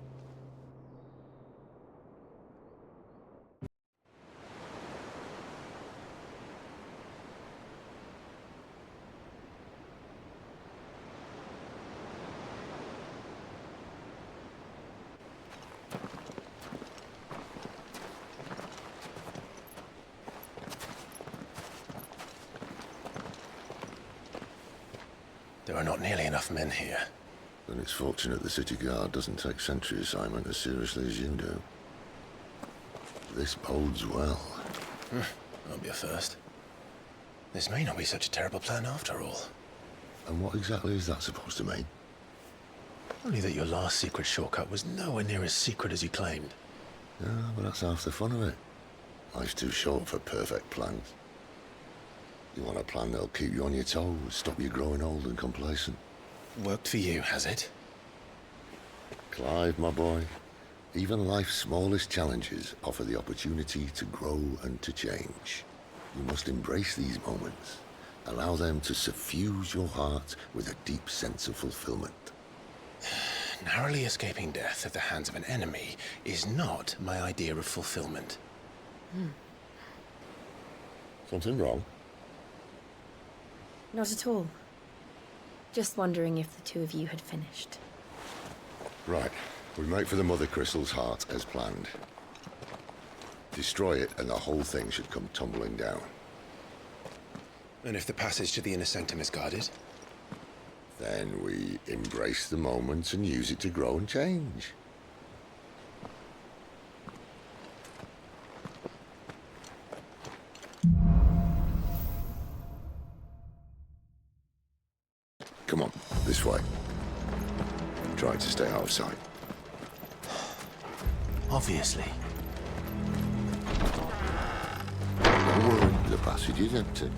Speaker 2: There are not nearly enough men here.
Speaker 7: Then it's fortunate the city guard doesn't take sentry assignment as seriously as you do. This bodes well.
Speaker 2: Won't be a first. This may not be such a terrible plan after all.
Speaker 7: And what exactly is that supposed to mean?
Speaker 2: Only that your last secret shortcut was nowhere near as secret as you claimed.
Speaker 7: Yeah, but that's half the fun of it. Life's too short for perfect plans. You want a plan that'll keep you on your toes, stop you growing old and complacent.
Speaker 2: Worked for you, has it?
Speaker 7: Clive, my boy, even life's smallest challenges offer the opportunity to grow and to change. You must embrace these moments. Allow them to suffuse your heart with a deep sense of fulfillment.
Speaker 2: Narrowly escaping death at the hands of an enemy is not my idea of fulfillment.
Speaker 7: Something wrong?
Speaker 17: Not at all. Just wondering if the two of you had finished.
Speaker 7: Right. We make for the Mother Crystal's heart as planned. Destroy it and the whole thing should come tumbling down.
Speaker 2: And if the passage to the inner sanctum is guarded?
Speaker 7: Then we embrace the moment and use it to grow and change. Come on, this way. Try to stay out of sight.
Speaker 2: Obviously.
Speaker 7: Don't worry, the passage is empty.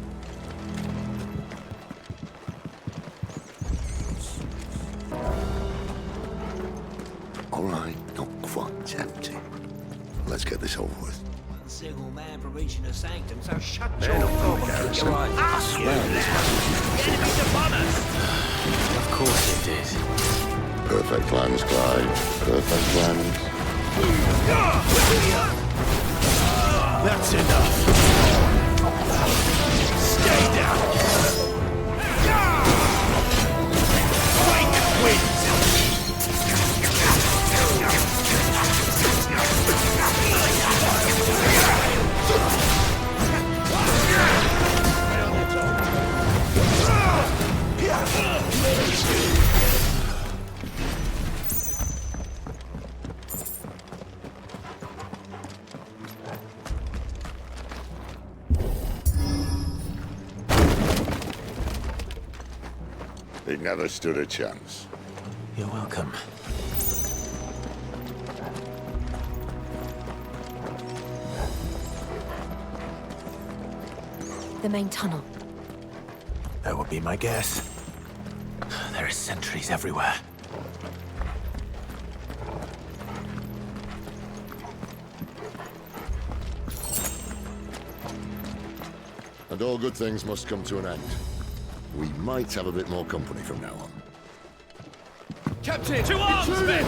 Speaker 7: All right, not quite empty. Let's get this over with.
Speaker 20: One single man for reaching the sanctum, so shut
Speaker 7: Man
Speaker 20: your
Speaker 7: up,
Speaker 20: mouth.
Speaker 7: Garrison.
Speaker 20: You're right.
Speaker 7: I swear this passage
Speaker 20: The enemy's upon us!
Speaker 2: Of course it did.
Speaker 7: Perfect plans, Clive. Perfect plans.
Speaker 2: That's enough. Stay down. Wake wins.
Speaker 7: He never stood a chance.
Speaker 2: You're welcome.
Speaker 17: The main tunnel.
Speaker 2: That would be my guess. There are sentries everywhere.
Speaker 7: And all good things must come to an end. We might have a bit more company from now on.
Speaker 20: Captain! To arms, men!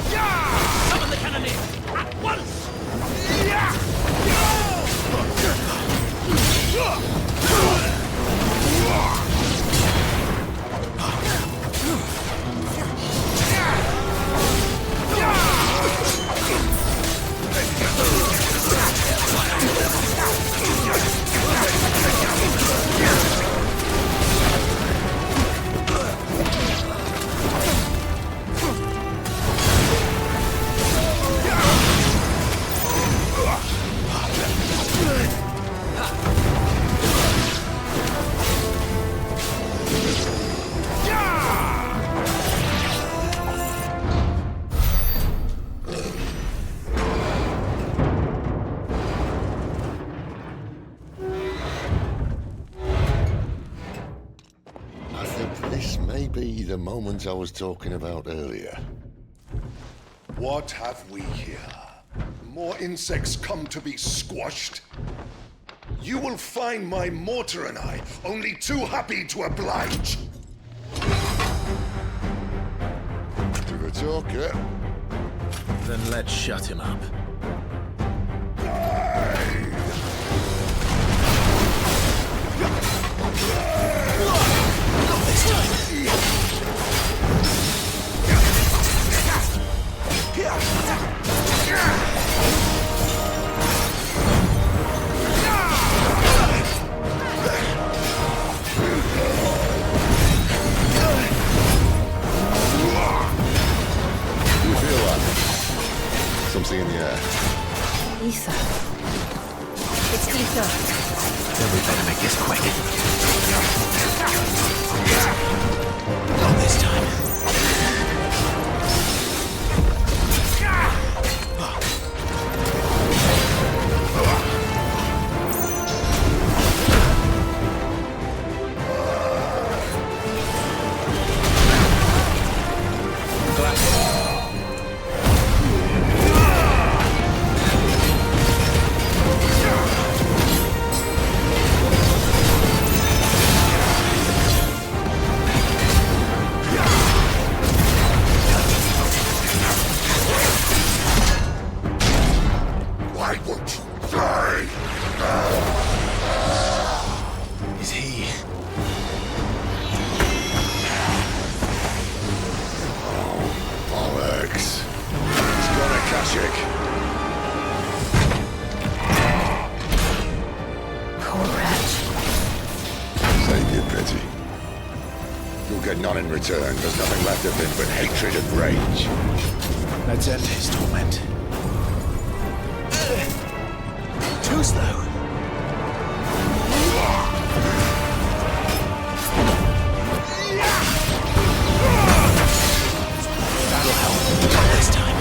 Speaker 20: Summon the cannoneers! At once!
Speaker 7: The moment I was talking about earlier.
Speaker 21: What have we here? More insects come to be squashed? You will find my mortar and I only too happy to oblige.
Speaker 7: To the talker.
Speaker 2: Then let's shut him up. Not this time.
Speaker 21: see in the air?
Speaker 1: Ether. It's ether.
Speaker 2: Then we better make this quick. Not this time.
Speaker 21: None in return. There's nothing left of him but hatred and rage.
Speaker 2: Let's end his torment. Too slow. That'll help. Not this time.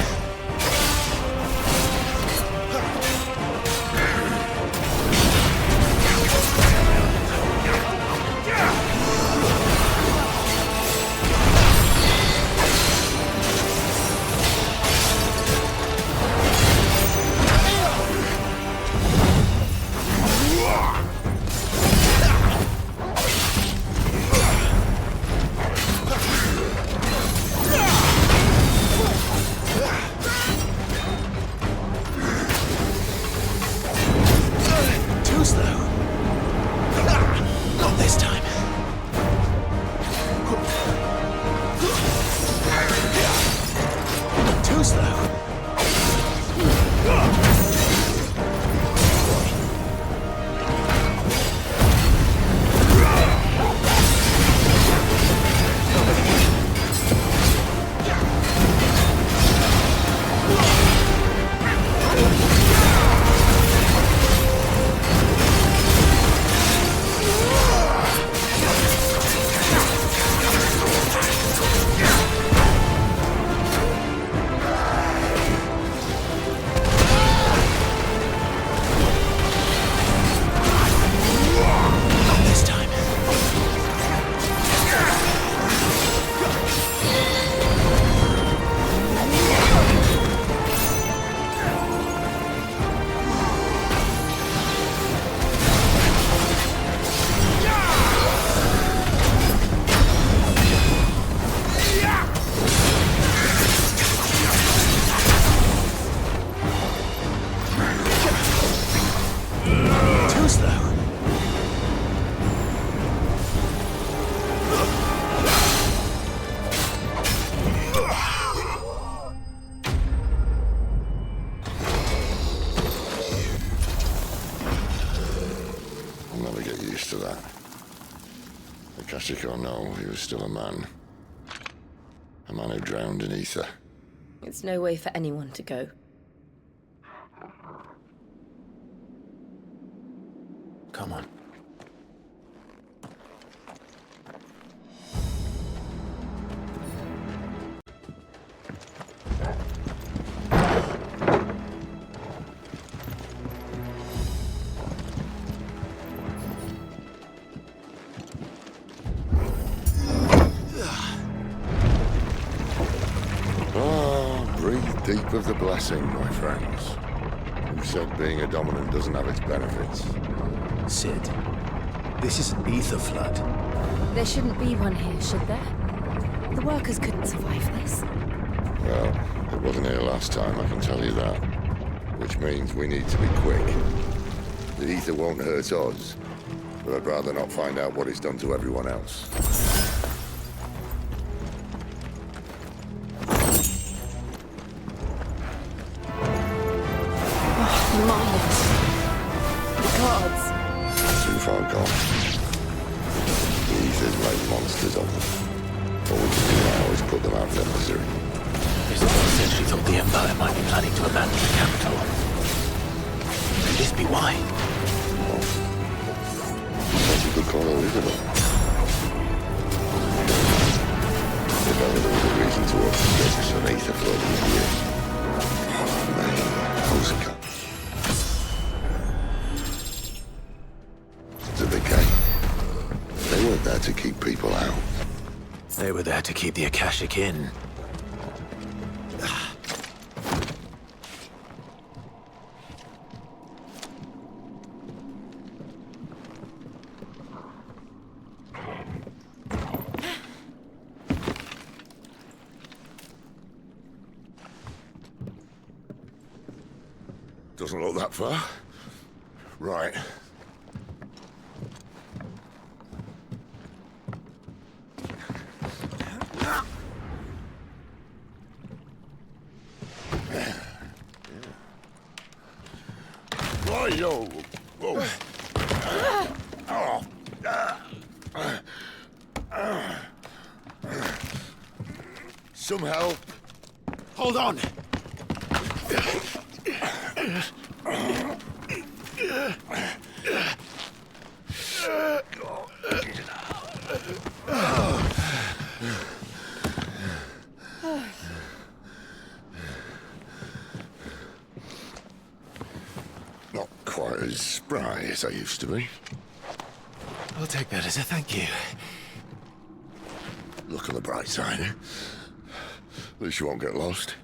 Speaker 21: Or no, he was still a man. A man who drowned in ether.
Speaker 1: It's no way for anyone to go.
Speaker 2: Come on.
Speaker 21: Deep of the blessing, my friends. Who said being a dominant doesn't have its benefits?
Speaker 2: Sid, this is an ether flood.
Speaker 1: There shouldn't be one here, should there? The workers couldn't survive this.
Speaker 21: Well, it wasn't here last time, I can tell you that. Which means we need to be quick. The ether won't hurt us, but I'd rather not find out what it's done to everyone else. Too far gone. The ether's made monsters of them. All we can do now is put them out of their misery.
Speaker 2: Isabel said she thought the Empire might be planning to abandon the capital. Could this be why?
Speaker 7: That's a good call, isn't it? If ever there was a reason to open risks on Aether for all these years. How's it come? To the gate. They weren't there to keep people out.
Speaker 2: They were there to keep the Akashic in.
Speaker 21: Doesn't look that far. Right. Whoa. Whoa. Some help.
Speaker 2: Hold on!
Speaker 21: Not quite as spry as I used to be.
Speaker 2: I'll take that as a thank you.
Speaker 21: Look on the bright side, eh? At least you won't get lost.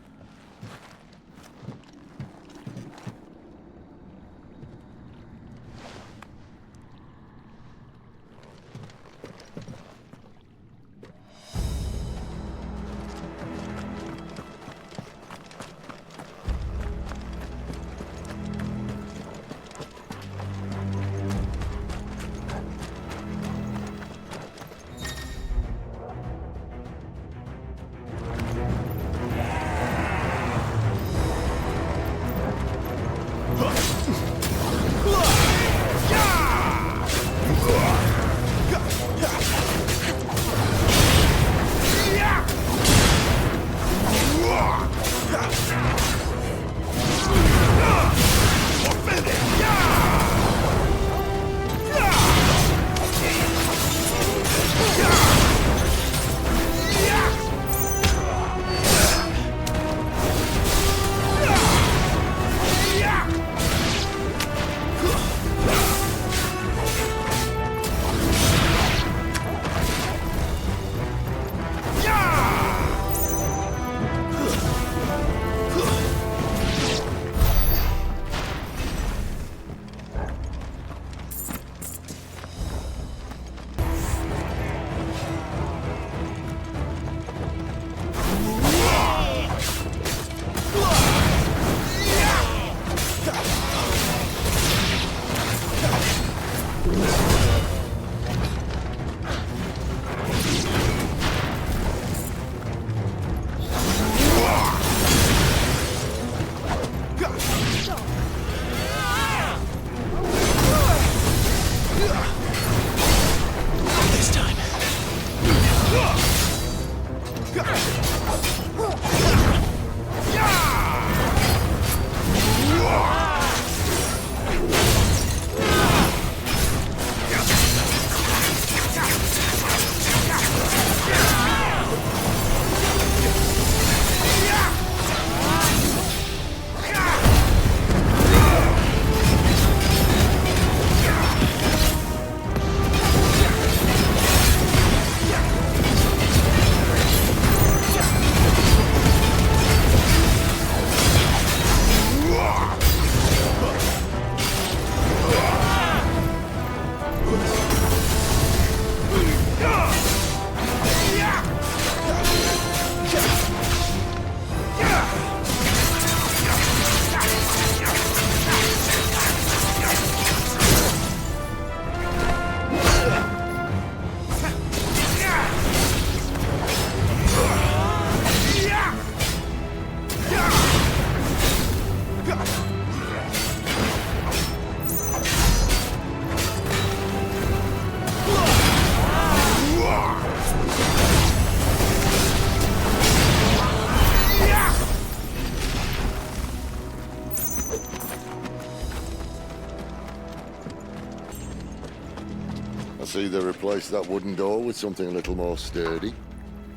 Speaker 21: either replace that wooden door with something a little more sturdy.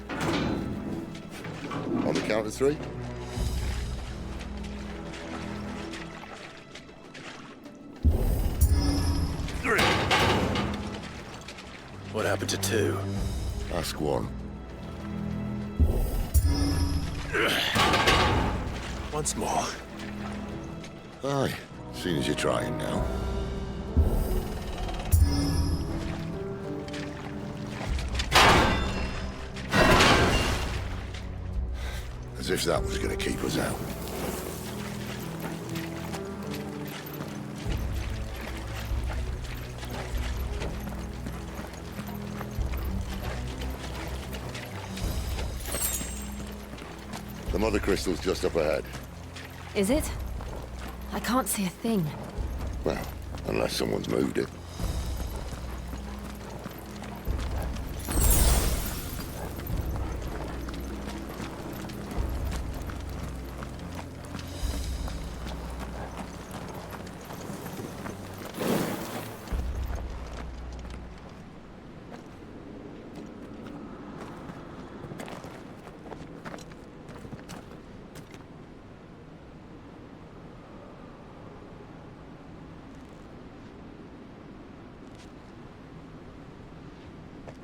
Speaker 21: On the count of 3.
Speaker 2: What happened to 2?
Speaker 21: Ask 1.
Speaker 2: Once more.
Speaker 21: Aye, seeing as you're trying now. As if that was going to keep us out. The mother crystal's just up ahead.
Speaker 1: Is it? I can't see a thing.
Speaker 21: Well, unless someone's moved it.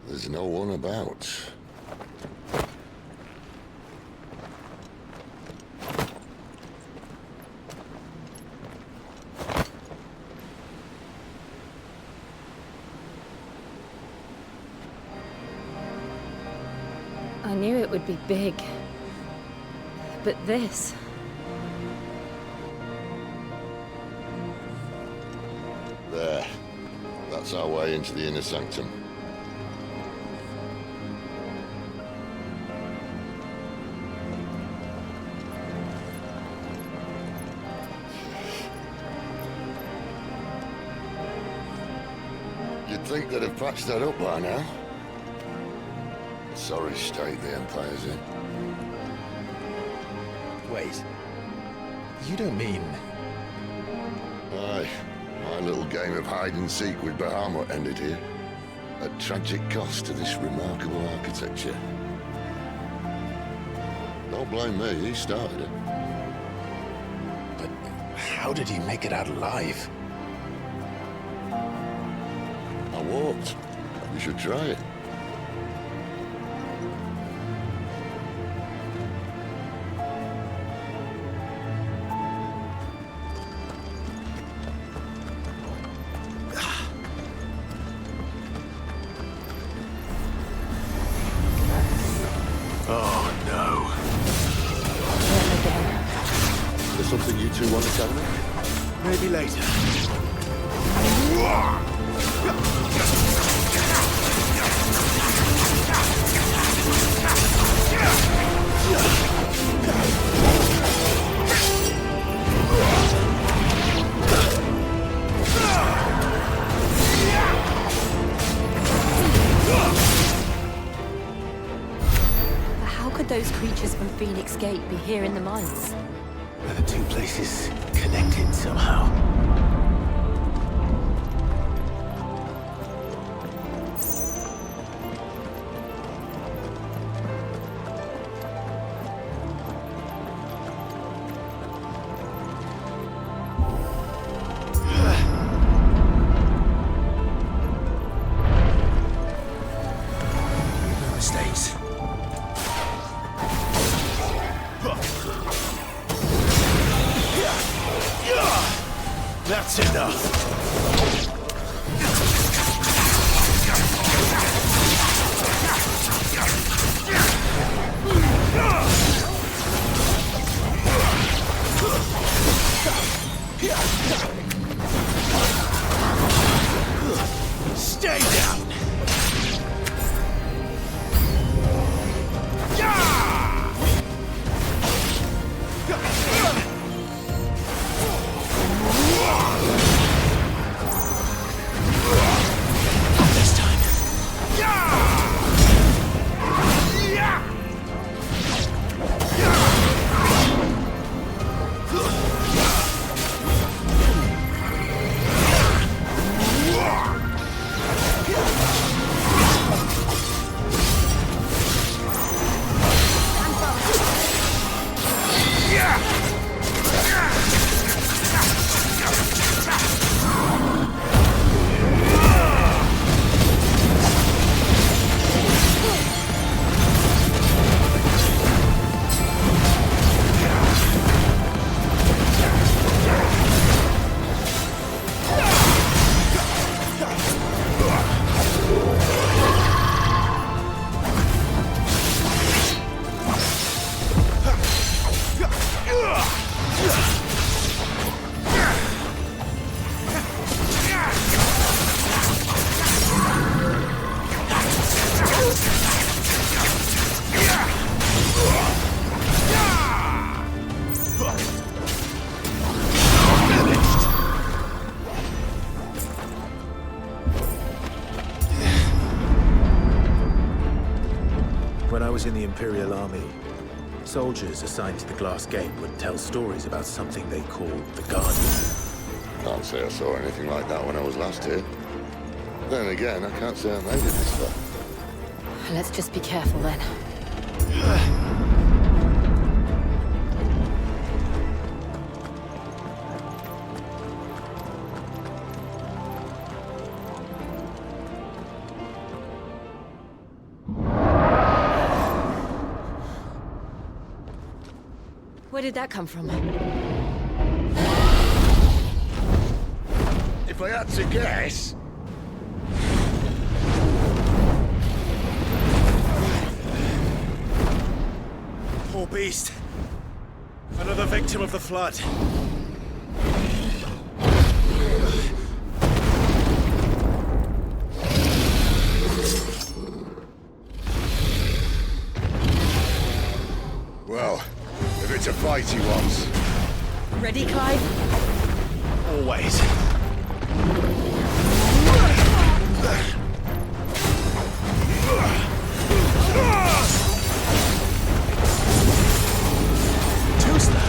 Speaker 21: There's no one about.
Speaker 1: I knew it would be big. But this...
Speaker 21: There. That's our way into the inner sanctum. You'd think they'd have patched that up by now. Sorry state the Empire's in.
Speaker 2: Wait. You don't mean...
Speaker 21: Aye. My little game of hide-and-seek with Bahamut ended here. At tragic cost to this remarkable architecture. Don't blame me, he started it.
Speaker 2: But how did he make it out alive?
Speaker 21: I walked. You should try it.
Speaker 2: Oh, no.
Speaker 21: There's something you two want to tell me?
Speaker 2: Maybe later.
Speaker 1: How could those creatures from Phoenix Gate be here in the mines?
Speaker 2: Are the two places connected somehow? No mistakes. That's enough. Stay down. When I was in the Imperial Army, soldiers assigned to the Glass Gate would tell stories about something they called the Guardian.
Speaker 7: Can't say I saw anything like that when I was last here. Then again, I can't say I made it this far.
Speaker 1: Let's just be careful then. Where did that come from?
Speaker 21: If I had to guess...
Speaker 2: Poor beast. Another victim of the flood.
Speaker 21: Well, if it's a fight he wants.
Speaker 1: Ready, Clive?
Speaker 2: Always. Too slow.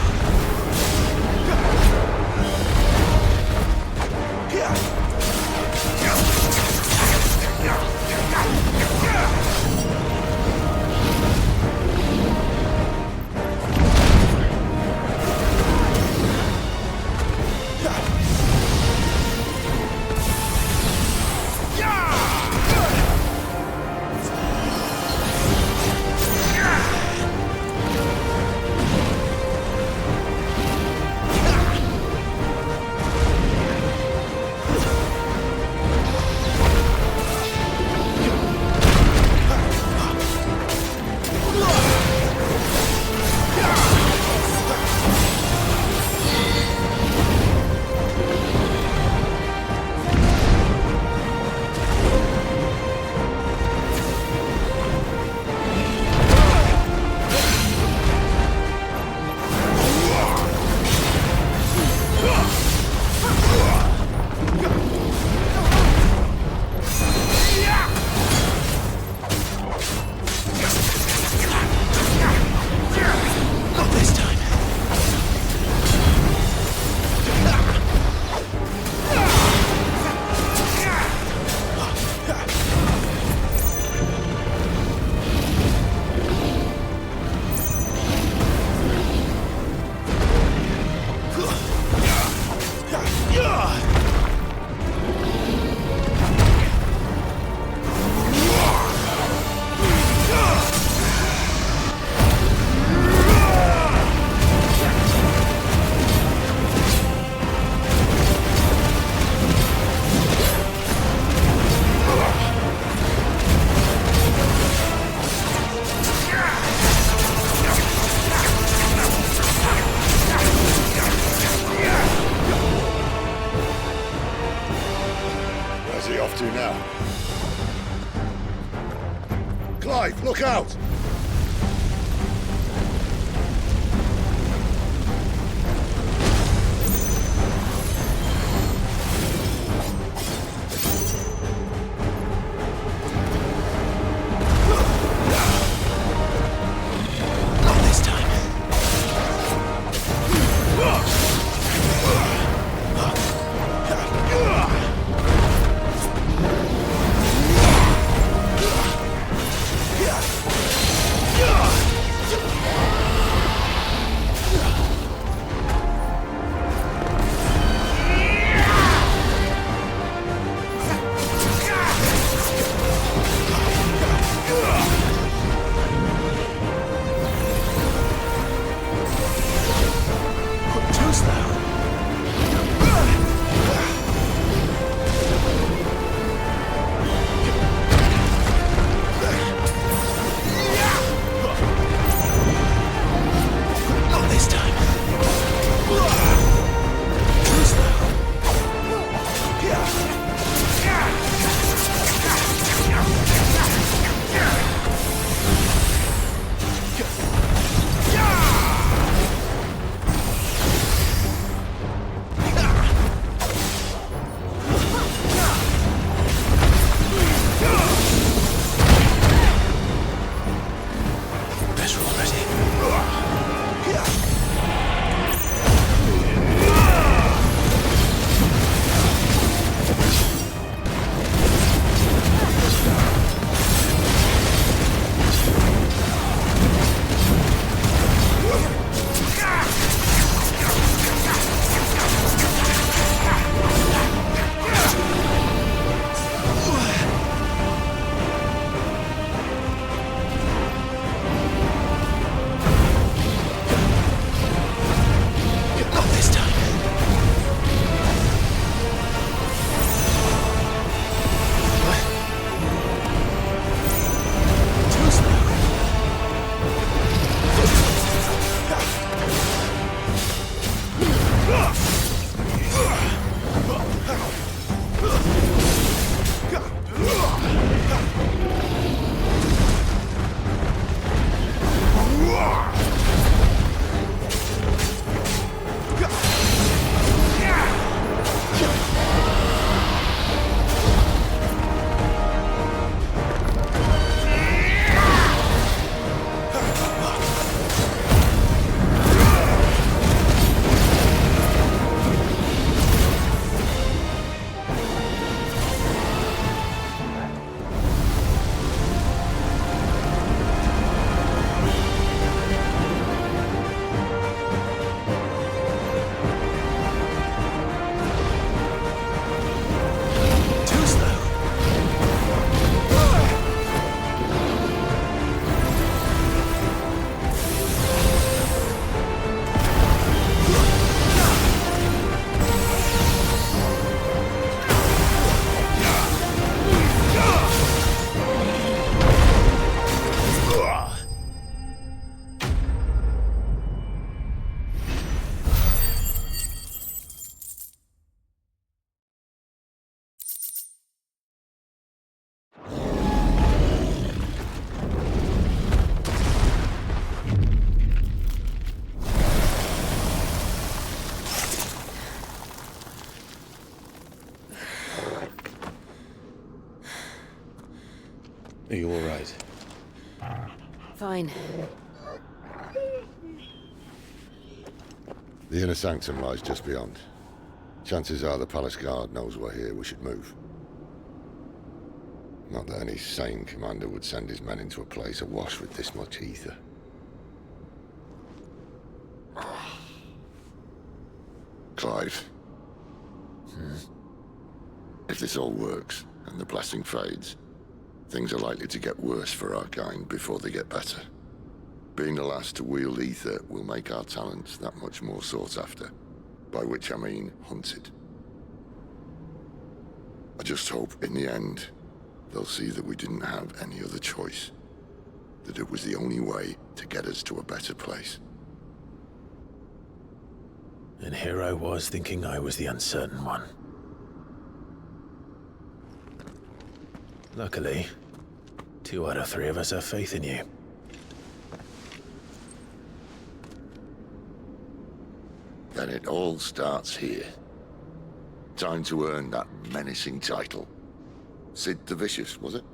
Speaker 21: Clive, look out!
Speaker 1: Fine.
Speaker 21: The inner sanctum lies just beyond. Chances are the palace guard knows we're here. We should move. Not that any sane commander would send his men into a place awash with this much ether. Clive. If this all works, and the blessing fades, things are likely to get worse for our kind before they get better. Being the last to wield ether will make our talents that much more sought after. By which I mean hunted. I just hope, in the end, they'll see that we didn't have any other choice. That it was the only way to get us to a better place.
Speaker 2: And here I was thinking I was the uncertain one. Luckily, 2 out of 3 of us have faith in you.
Speaker 21: Then it all starts here. Time to earn that menacing title. Sid the Vicious, was it?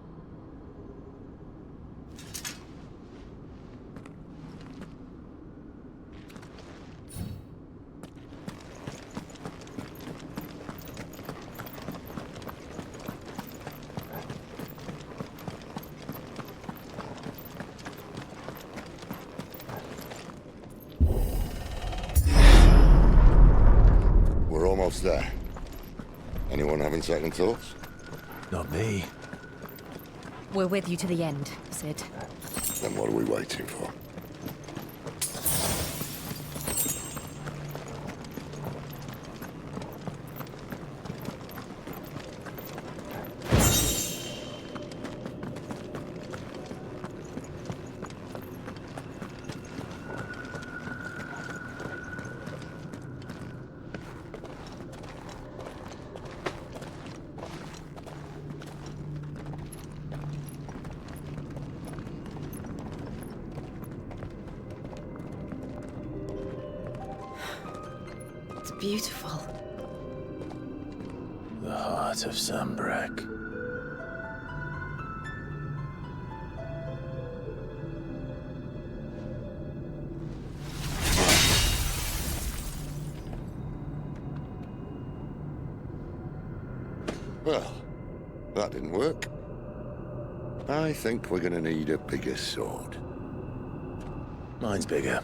Speaker 21: We're almost there. Anyone having second thoughts?
Speaker 2: Not me.
Speaker 5: We're with you to the end, Sid.
Speaker 21: Then what are we waiting for?
Speaker 1: It's beautiful.
Speaker 2: The heart of Sambrek.
Speaker 21: Well, that didn't work. I think we're gonna need a bigger sword.
Speaker 2: Mine's bigger.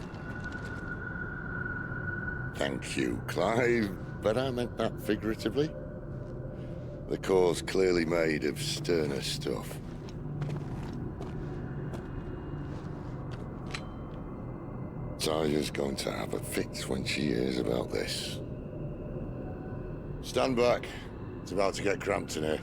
Speaker 21: Thank you, Clive, but I meant that figuratively. The core's clearly made of sterner stuff. Taya's going to have a fit when she hears about this. Stand back. It's about to get cramped in here.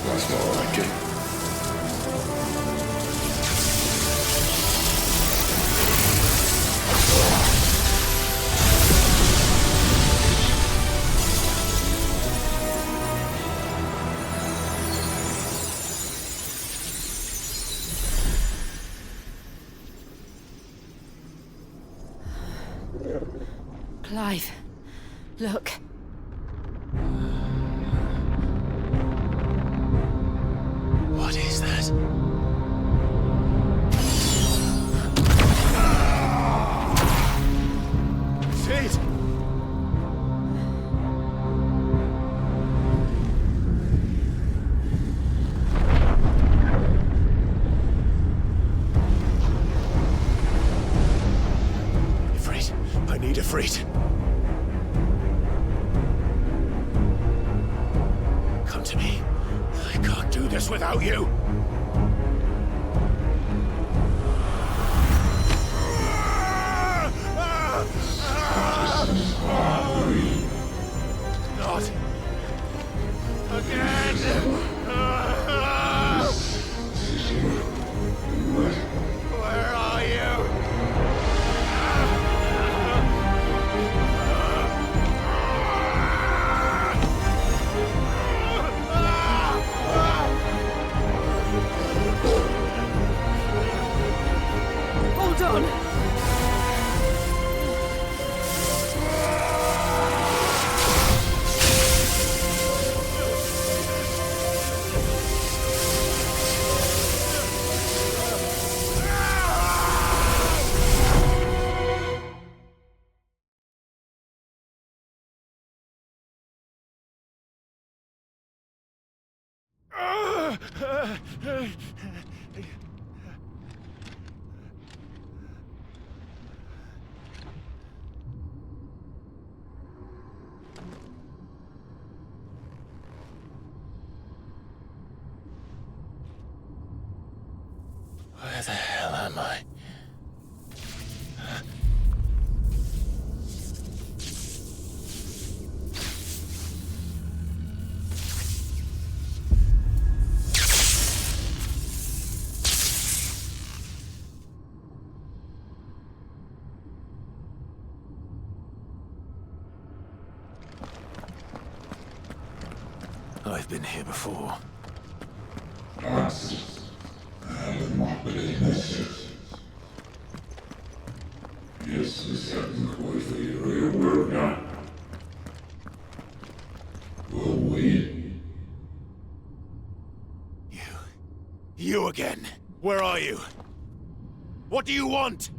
Speaker 21: That's more like it.
Speaker 1: Clive, look.
Speaker 2: What is that?
Speaker 20: Sid!
Speaker 2: Ifrit, I need Ifrit. Come to me. I can't do this without you.
Speaker 20: Where are you?
Speaker 16: Hold on!
Speaker 2: Where the hell am I? I've been here before.
Speaker 20: You again. Where are you? What do you want?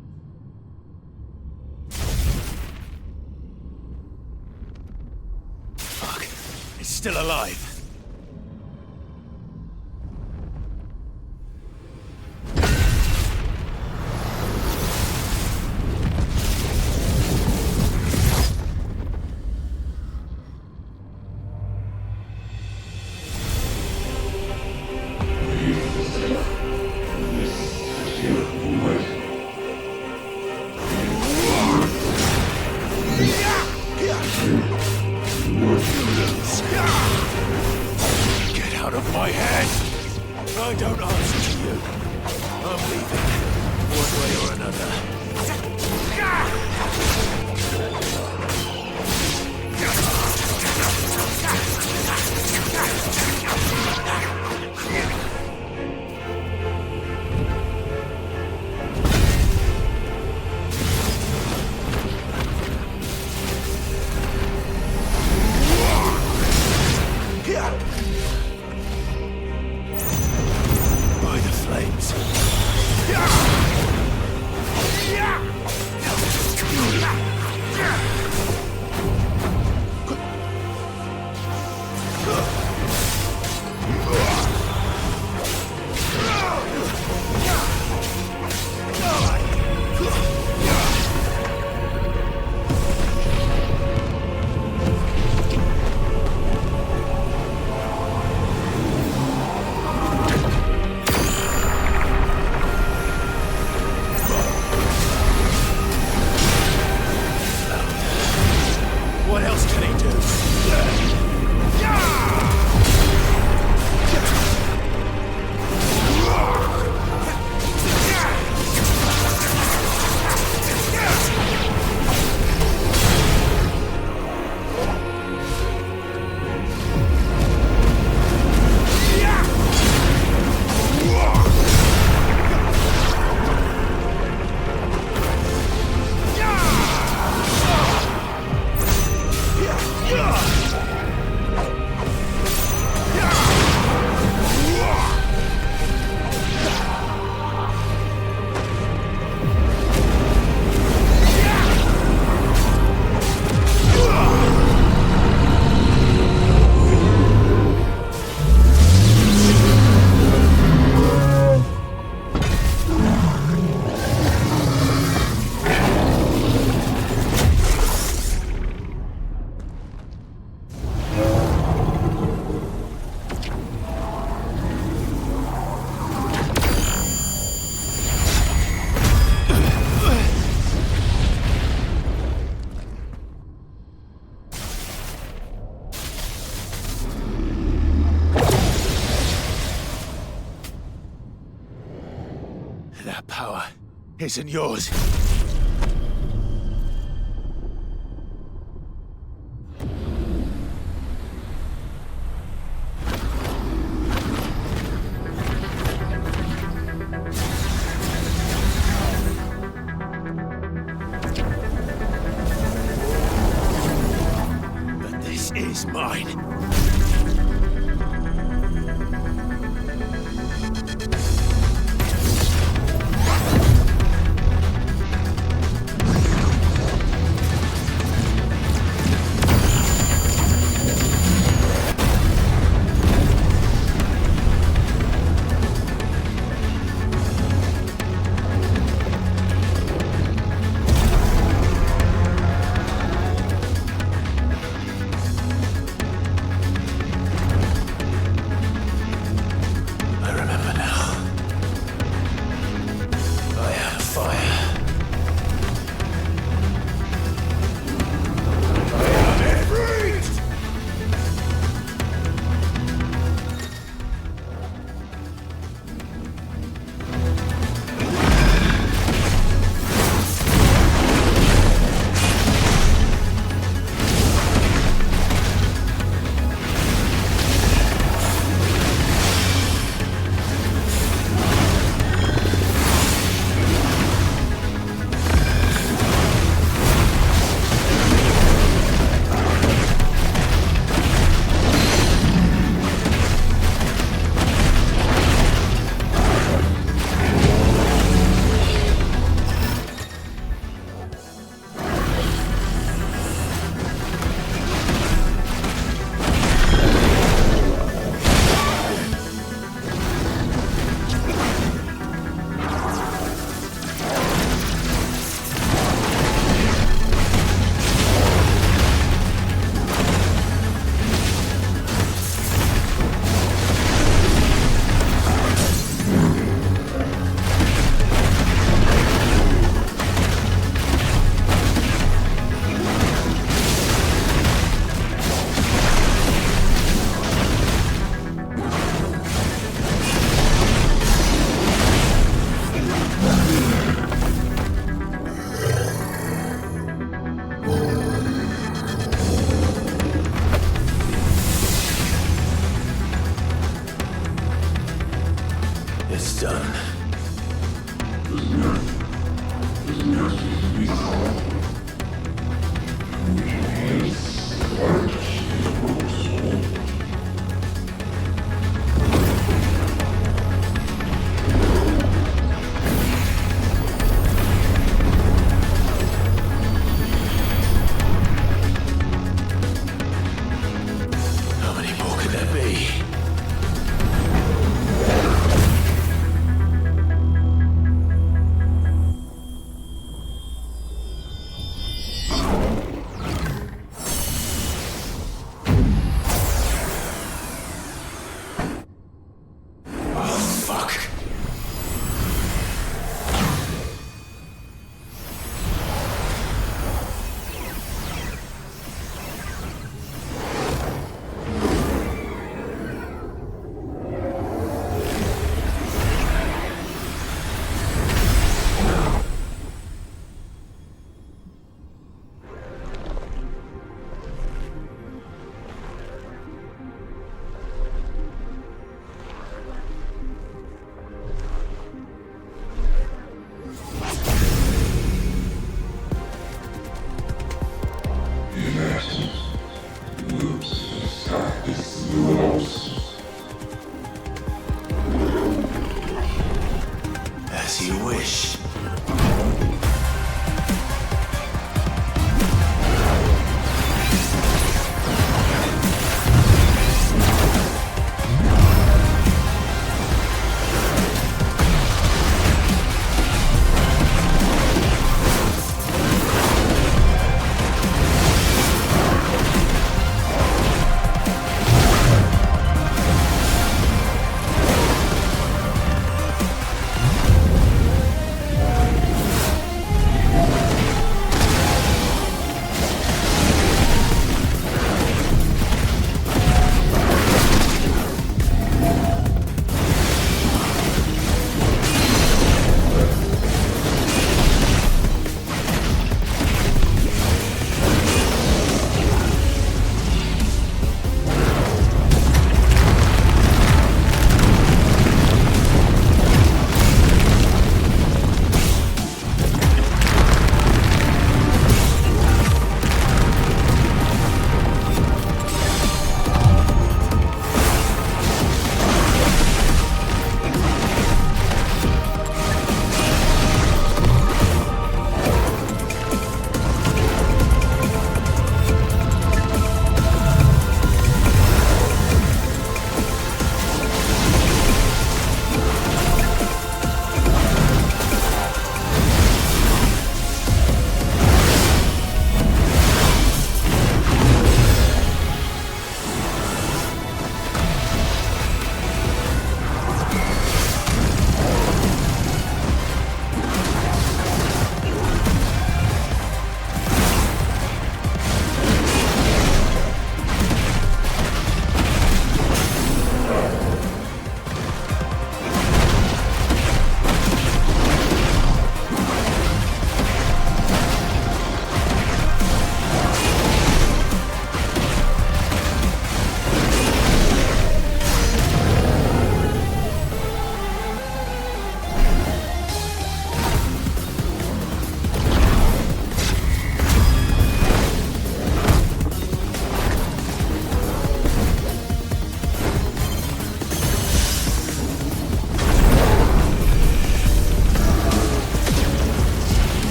Speaker 20: Fuck. It's still alive. Get out of my head! I don't answer to you. I'm leaving, one way or another. By the flames. isn't yours. But this is mine.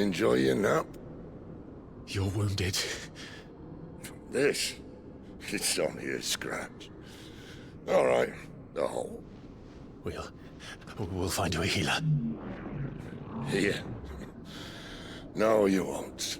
Speaker 21: enjoy your nap?
Speaker 20: You're wounded.
Speaker 21: This? It's only a scratch. All right, the hole.
Speaker 20: We'll find you a healer.
Speaker 21: Here? No, you won't.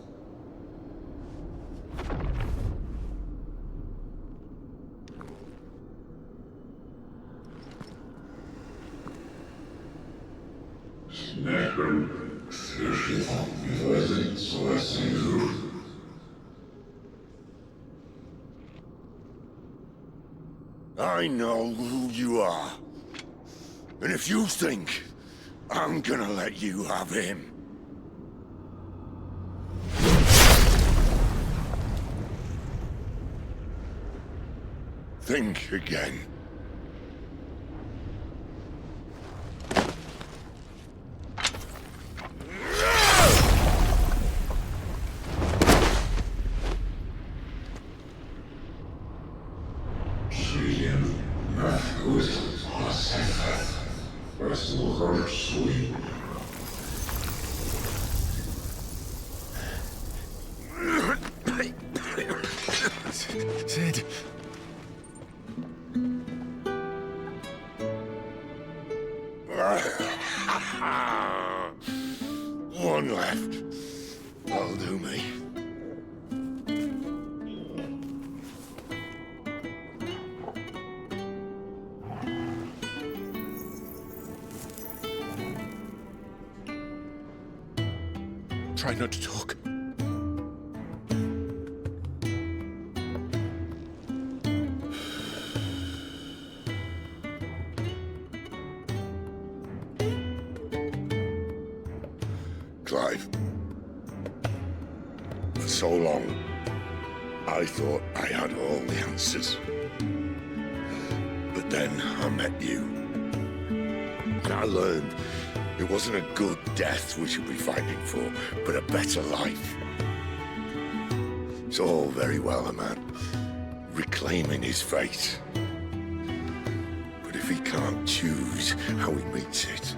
Speaker 21: I know who you are. And if you think I'm gonna let you have him... think again.
Speaker 20: Sid.
Speaker 21: One left. That'll do me.
Speaker 20: Try not to talk.
Speaker 21: Clive. For so long, I thought I had all the answers. But then I met you. And I learned it wasn't a good death we should be fighting for, but a better life. It's all very well, a man reclaiming his fate. But if he can't choose how he meets it,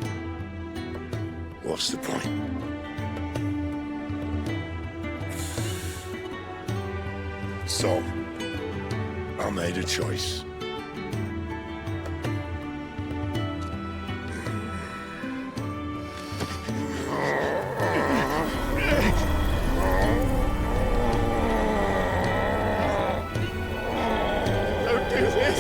Speaker 21: what's the point? So, I made a choice.
Speaker 20: Don't do this!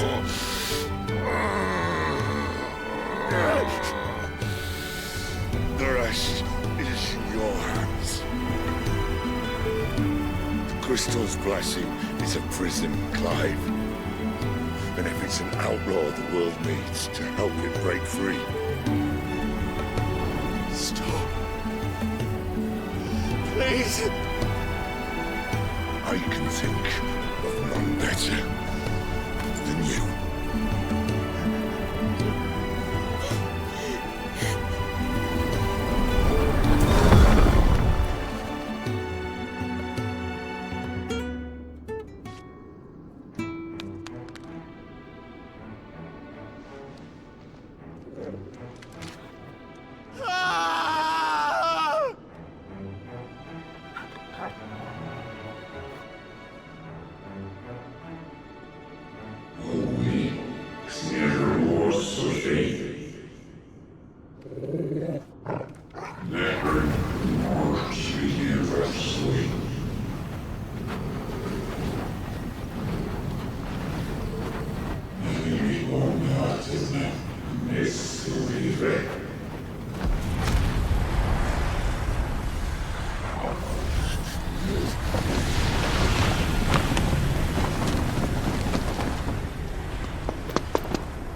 Speaker 21: The rest is in your hands. The Crystal's blessing is a prison, Clive. And if it's an outlaw the world needs to help it break free.
Speaker 20: Stop. Please.
Speaker 21: I can think of none better than you.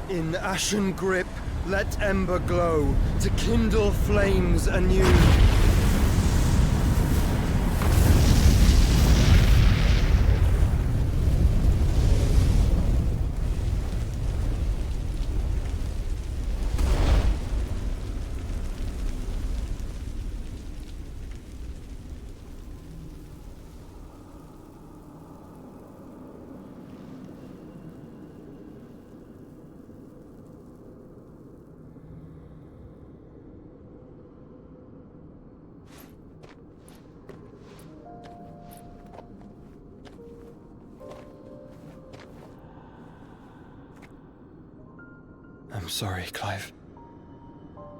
Speaker 6: In ashen grip, let ember glow, to kindle flames anew. sorry, Clive.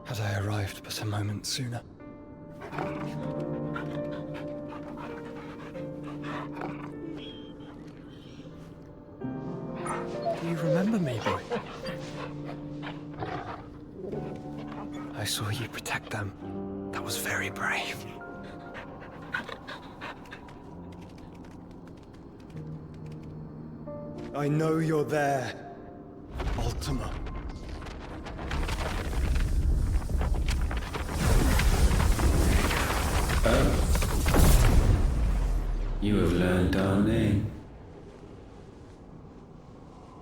Speaker 6: Had I arrived but a moment sooner. Do you remember me, boy? I saw you protect them. That was very brave. I know you're there, Ultima.
Speaker 8: You have learned our name.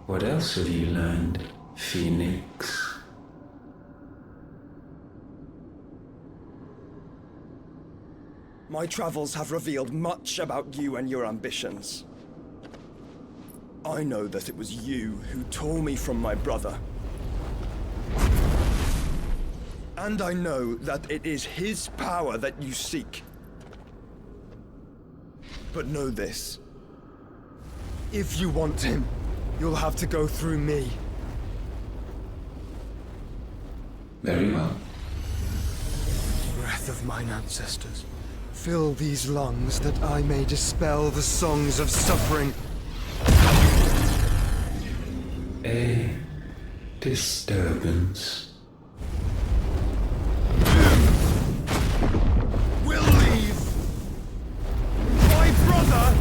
Speaker 8: What else have you learned, Phoenix?
Speaker 6: My travels have revealed much about you and your ambitions. I know that it was you who tore me from my brother. And I know that it is his power that you seek. But know this. If you want him, you'll have to go through me.
Speaker 8: Very well.
Speaker 6: Breath of mine ancestors, fill these lungs that I may dispel the songs of suffering.
Speaker 8: A disturbance.
Speaker 6: We'll leave! My brother!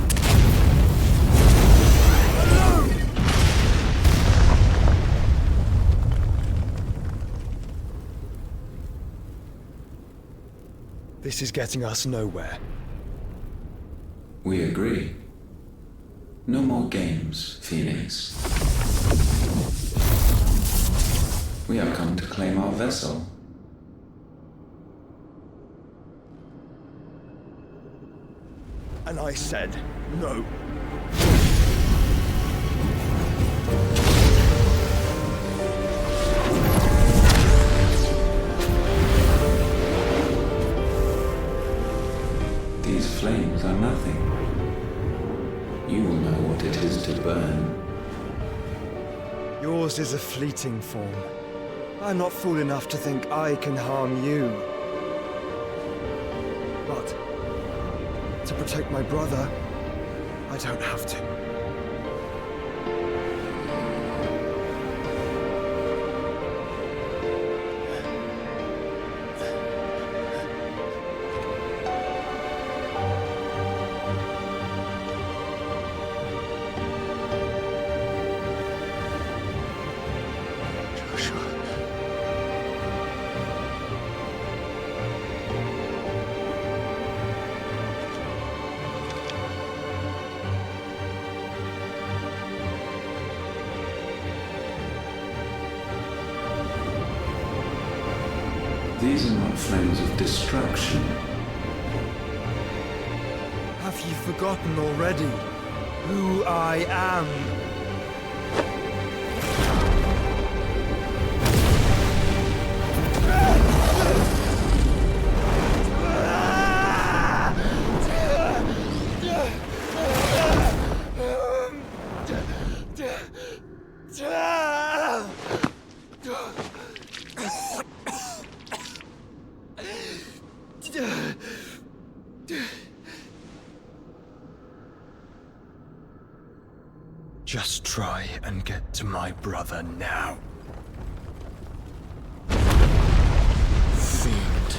Speaker 6: Alone! This is getting us nowhere.
Speaker 8: We agree. No more games, Phoenix. We have come to claim our vessel.
Speaker 6: And I said no.
Speaker 8: These flames are nothing. You will know what it is to burn.
Speaker 6: Yours is a fleeting form. I'm not fool enough to think I can harm you. But to protect my brother, I don't have to.
Speaker 8: These are not flames of destruction.
Speaker 6: Have you forgotten already who I am? Just try and get to my brother now. Fiend.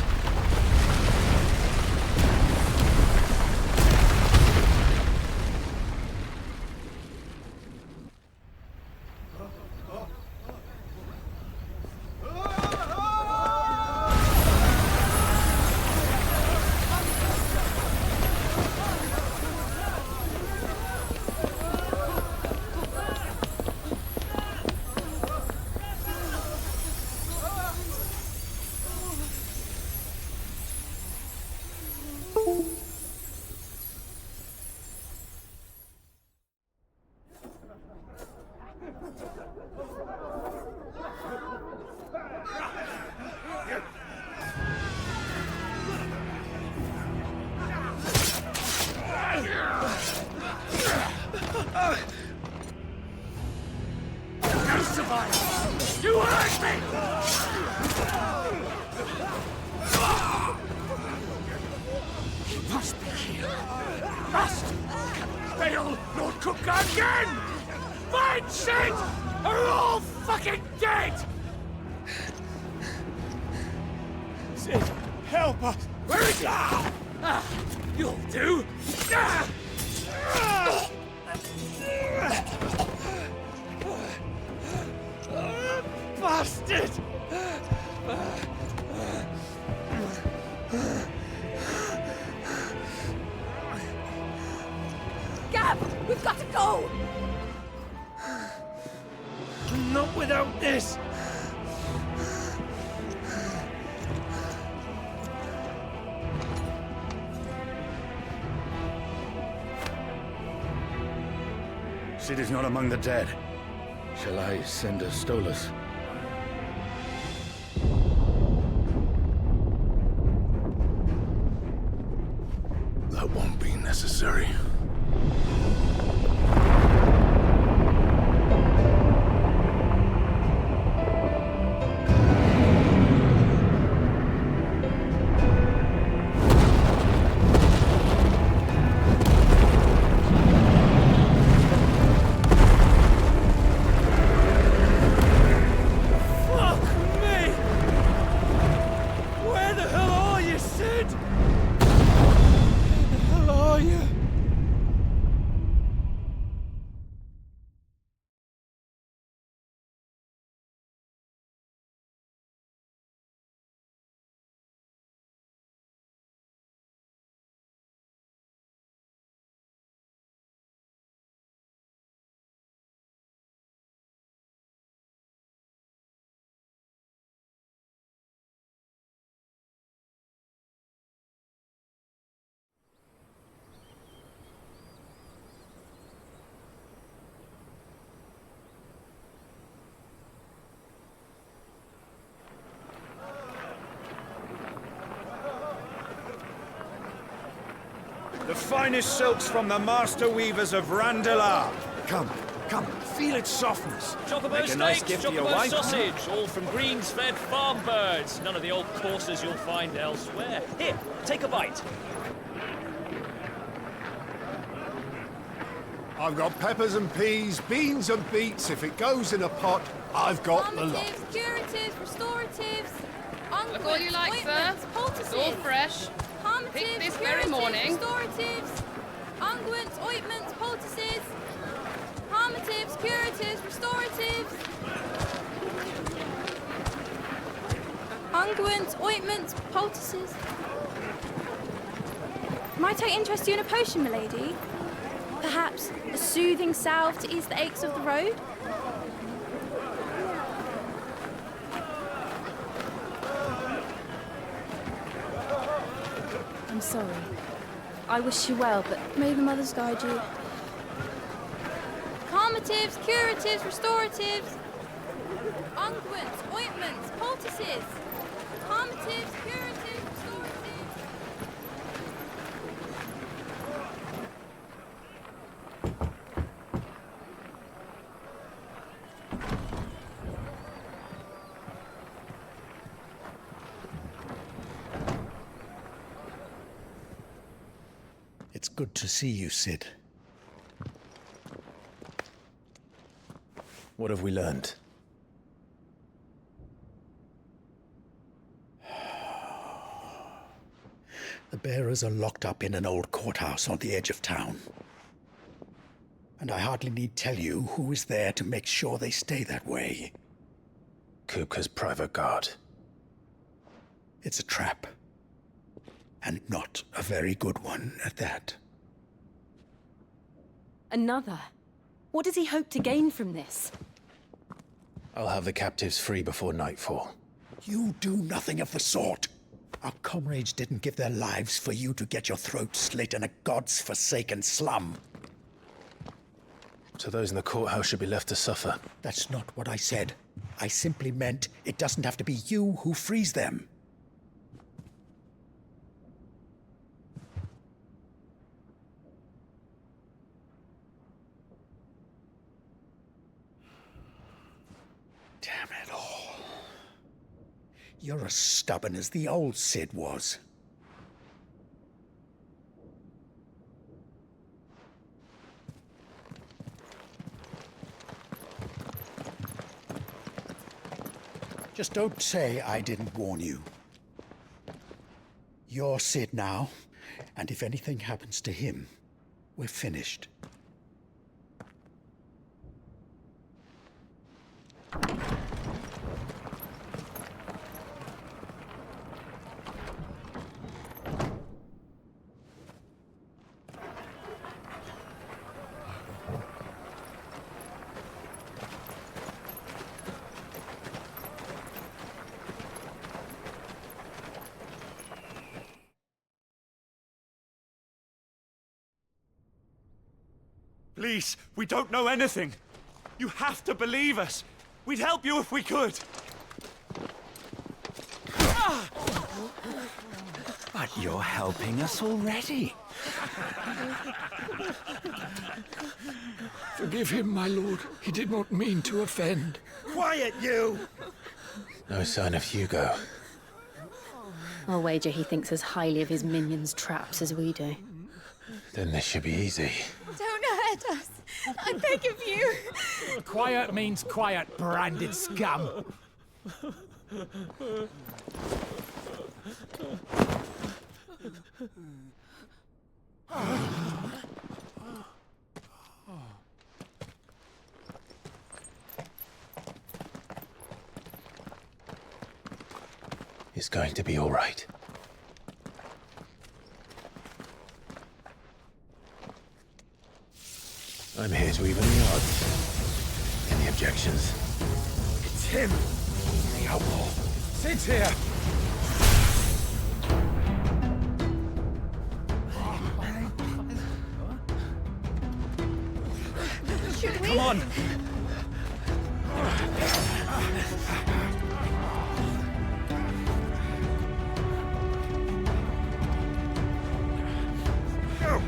Speaker 20: Survive! You hurt me! Must be here. Must! Fail nor cook again! Mine shit are all fucking dead! Sid, help us! Where is he? You'll do! Bastard!
Speaker 17: Gab, we've got to go!
Speaker 20: Not without this!
Speaker 9: Sid is not among the dead. Shall I send a Stolas?
Speaker 21: That won't be necessary.
Speaker 22: The finest silks from the master weavers of Randalar. Come, come, feel its softness.
Speaker 23: Chocobo
Speaker 22: Make a nice
Speaker 23: steaks,
Speaker 22: gift for your
Speaker 23: chocobo
Speaker 22: wife.
Speaker 23: sausage, all from greens-fed farm birds. None of the old courses you'll find elsewhere. Here, take a bite.
Speaker 12: I've got peppers and peas, beans and beets. If it goes in a pot, I've got the lot.
Speaker 24: Calmatives, curatives, restoratives,
Speaker 25: Look all you like, sir. It's all fresh. Picked this very morning.
Speaker 24: Restoratives, unguents, ointments, poultices, calmatives, curatives, restoratives, unguents, ointments, poultices. Might I interest you in a potion, milady? Perhaps a soothing salve to ease the aches of the road? I'm sorry. I wish you well, but may the mothers guide you. Calmatives, curatives, restoratives, unguents, ointments, poultices, calmatives, curatives, restoratives.
Speaker 9: It's good to see you, Sid.
Speaker 2: What have we learned?
Speaker 9: The bearers are locked up in an old courthouse on the edge of town. And I hardly need tell you who is there to make sure they stay that way.
Speaker 2: Kupka's private guard.
Speaker 9: It's a trap. And not a very good one at that.
Speaker 1: Another? What does he hope to gain from this?
Speaker 2: I'll have the captives free before nightfall.
Speaker 9: You do nothing of the sort. Our comrades didn't give their lives for you to get your throat slit in a god's forsaken slum.
Speaker 2: So those in the courthouse should be left to suffer.
Speaker 9: That's not what I said. I simply meant it doesn't have to be you who frees them. Damn You're as stubborn as the old Cid was. Just don't say I didn't warn you. You're Cid now, and if anything happens to him, we're finished.
Speaker 22: Please, we don't know anything. You have to believe us. We'd help you if we could.
Speaker 3: But you're helping us already.
Speaker 4: Forgive him, my lord. He did not mean to offend.
Speaker 22: Quiet, you!
Speaker 2: No sign of Hugo.
Speaker 17: I'll wager he thinks as highly of his minions' traps as we do.
Speaker 2: Then this should be easy.
Speaker 24: Don't hurt us. I beg of you.
Speaker 4: Quiet means quiet, branded scum.
Speaker 2: It's going to be all right. I'm here to even the odds. Any objections?
Speaker 22: It's him! The outlaw! Sid's here!
Speaker 24: Should we?
Speaker 22: Come on! Go!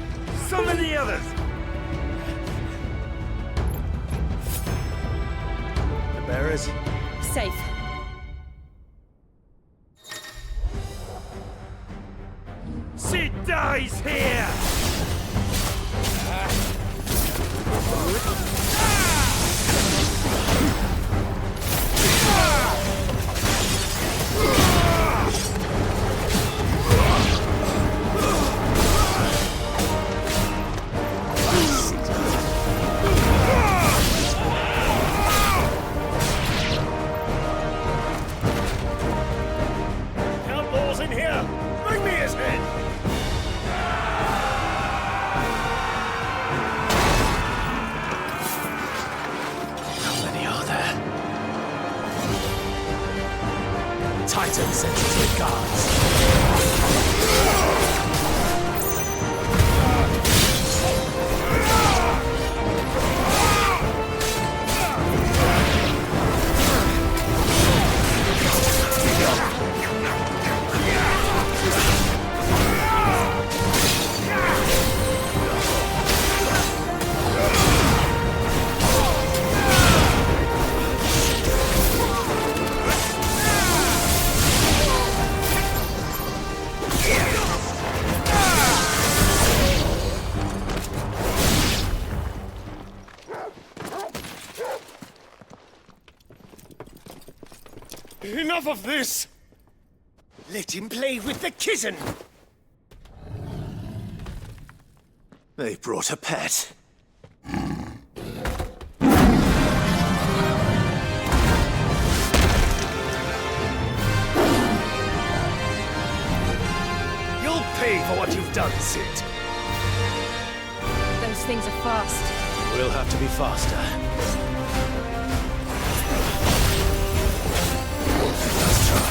Speaker 22: Summon the others! The bearers?
Speaker 17: Safe.
Speaker 22: Cid dies here! Outlaws in here! Bring me his head!
Speaker 2: How many are there?
Speaker 4: Titan sends his regards.
Speaker 22: Enough of this! Let him play with the kitten!
Speaker 2: They brought a pet.
Speaker 22: You'll pay for what you've done, Cid.
Speaker 17: Those things are fast.
Speaker 2: We'll have to be faster. Let's try.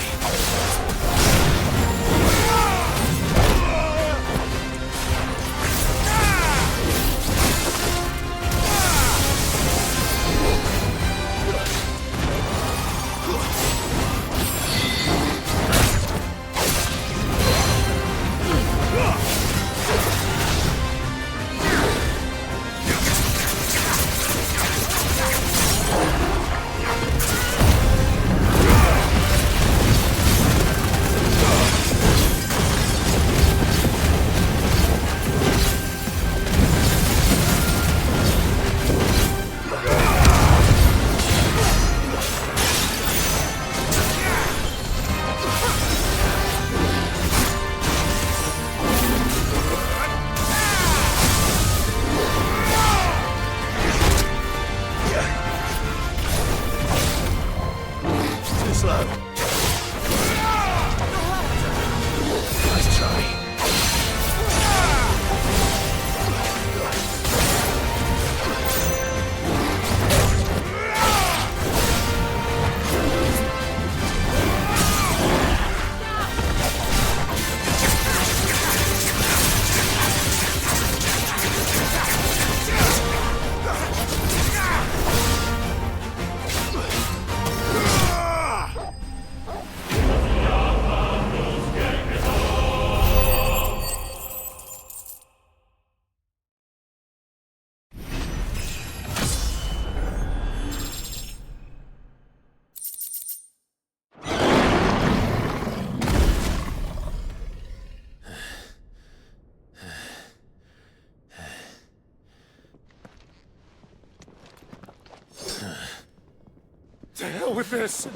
Speaker 20: hell with this!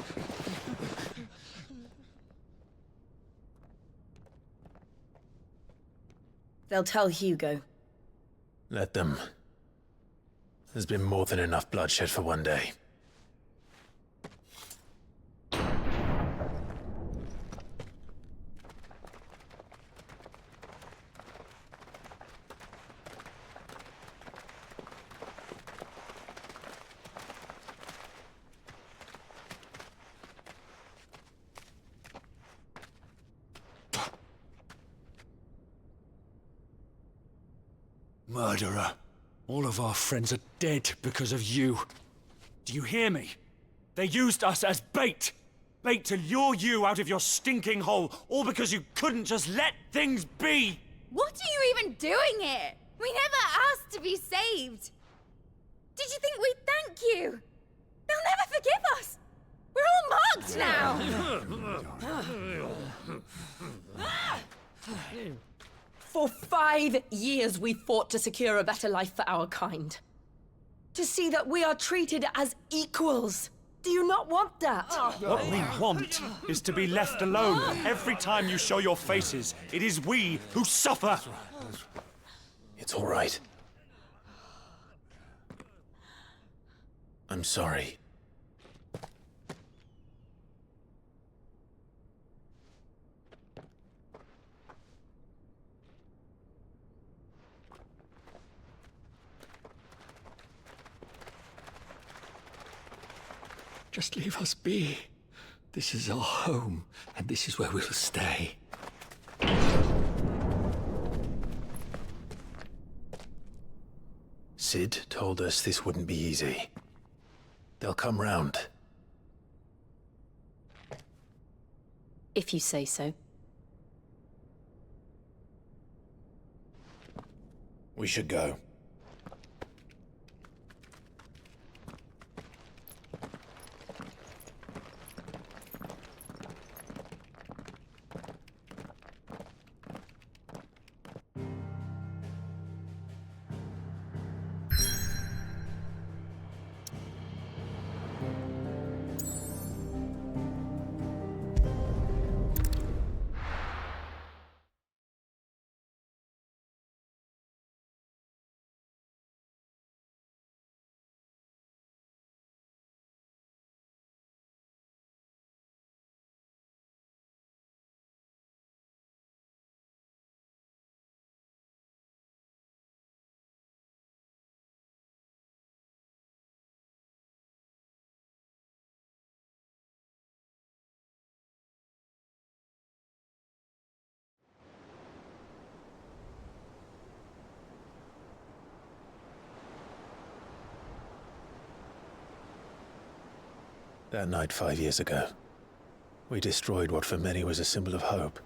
Speaker 1: They'll tell Hugo.
Speaker 2: Let them. There's been more than enough bloodshed for one day.
Speaker 20: Murderer. All of our friends are dead because of you. Do you hear me? They used us as bait. Bait to lure you out of your stinking hole, all because you couldn't just let things be.
Speaker 24: What are you even doing here? We never asked to be saved. Did you think we'd thank you? They'll never forgive us. We're all marked now.
Speaker 1: For 5 years we fought to secure a better life for our kind. To see that we are treated as equals. Do you not want that?
Speaker 20: What we want is to be left alone. Every time you show your faces, it is we who suffer.
Speaker 2: It's all right. I'm sorry.
Speaker 22: Just leave us be. This is our home, and this is where we'll stay.
Speaker 2: Sid told us this wouldn't be easy. They'll come round.
Speaker 1: If you say so.
Speaker 2: We should go. That night 5 years ago, we destroyed what for many was a symbol of hope.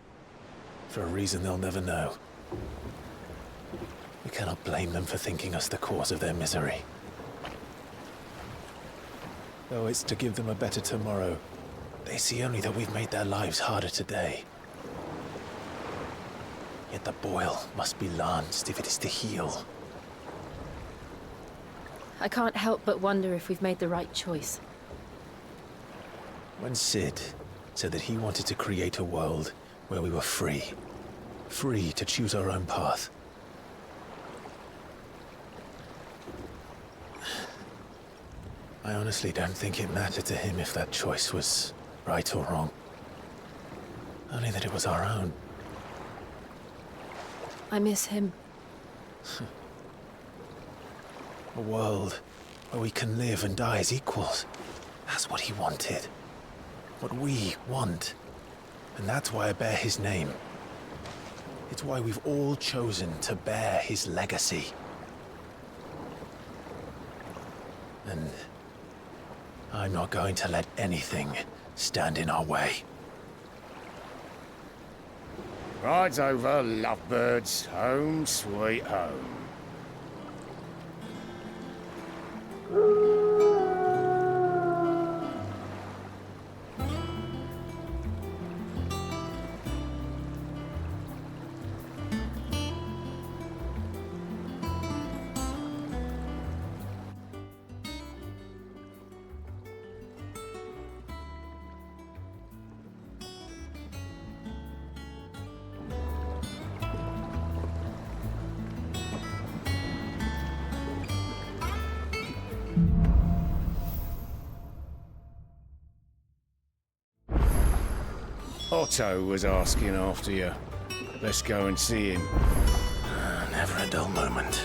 Speaker 2: For a reason they'll never know. We cannot blame them for thinking us the cause of their misery. Though it's to give them a better tomorrow, they see only that we've made their lives harder today. Yet the boil must be lanced if it is to heal.
Speaker 1: I can't help but wonder if we've made the right choice.
Speaker 2: When Sid said that he wanted to create a world where we were free. Free to choose our own path. I honestly don't think it mattered to him if that choice was right or wrong. Only that it was our own.
Speaker 1: I miss him.
Speaker 2: A world where we can live and die as equals. That's what he wanted. What we want. And that's why I bear his name. It's why we've all chosen to bear his legacy. And I'm not going to let anything stand in our way.
Speaker 10: Ride's over, lovebirds. Home sweet home. Otto was asking after you. Let's go and see him.
Speaker 2: Never a dull moment.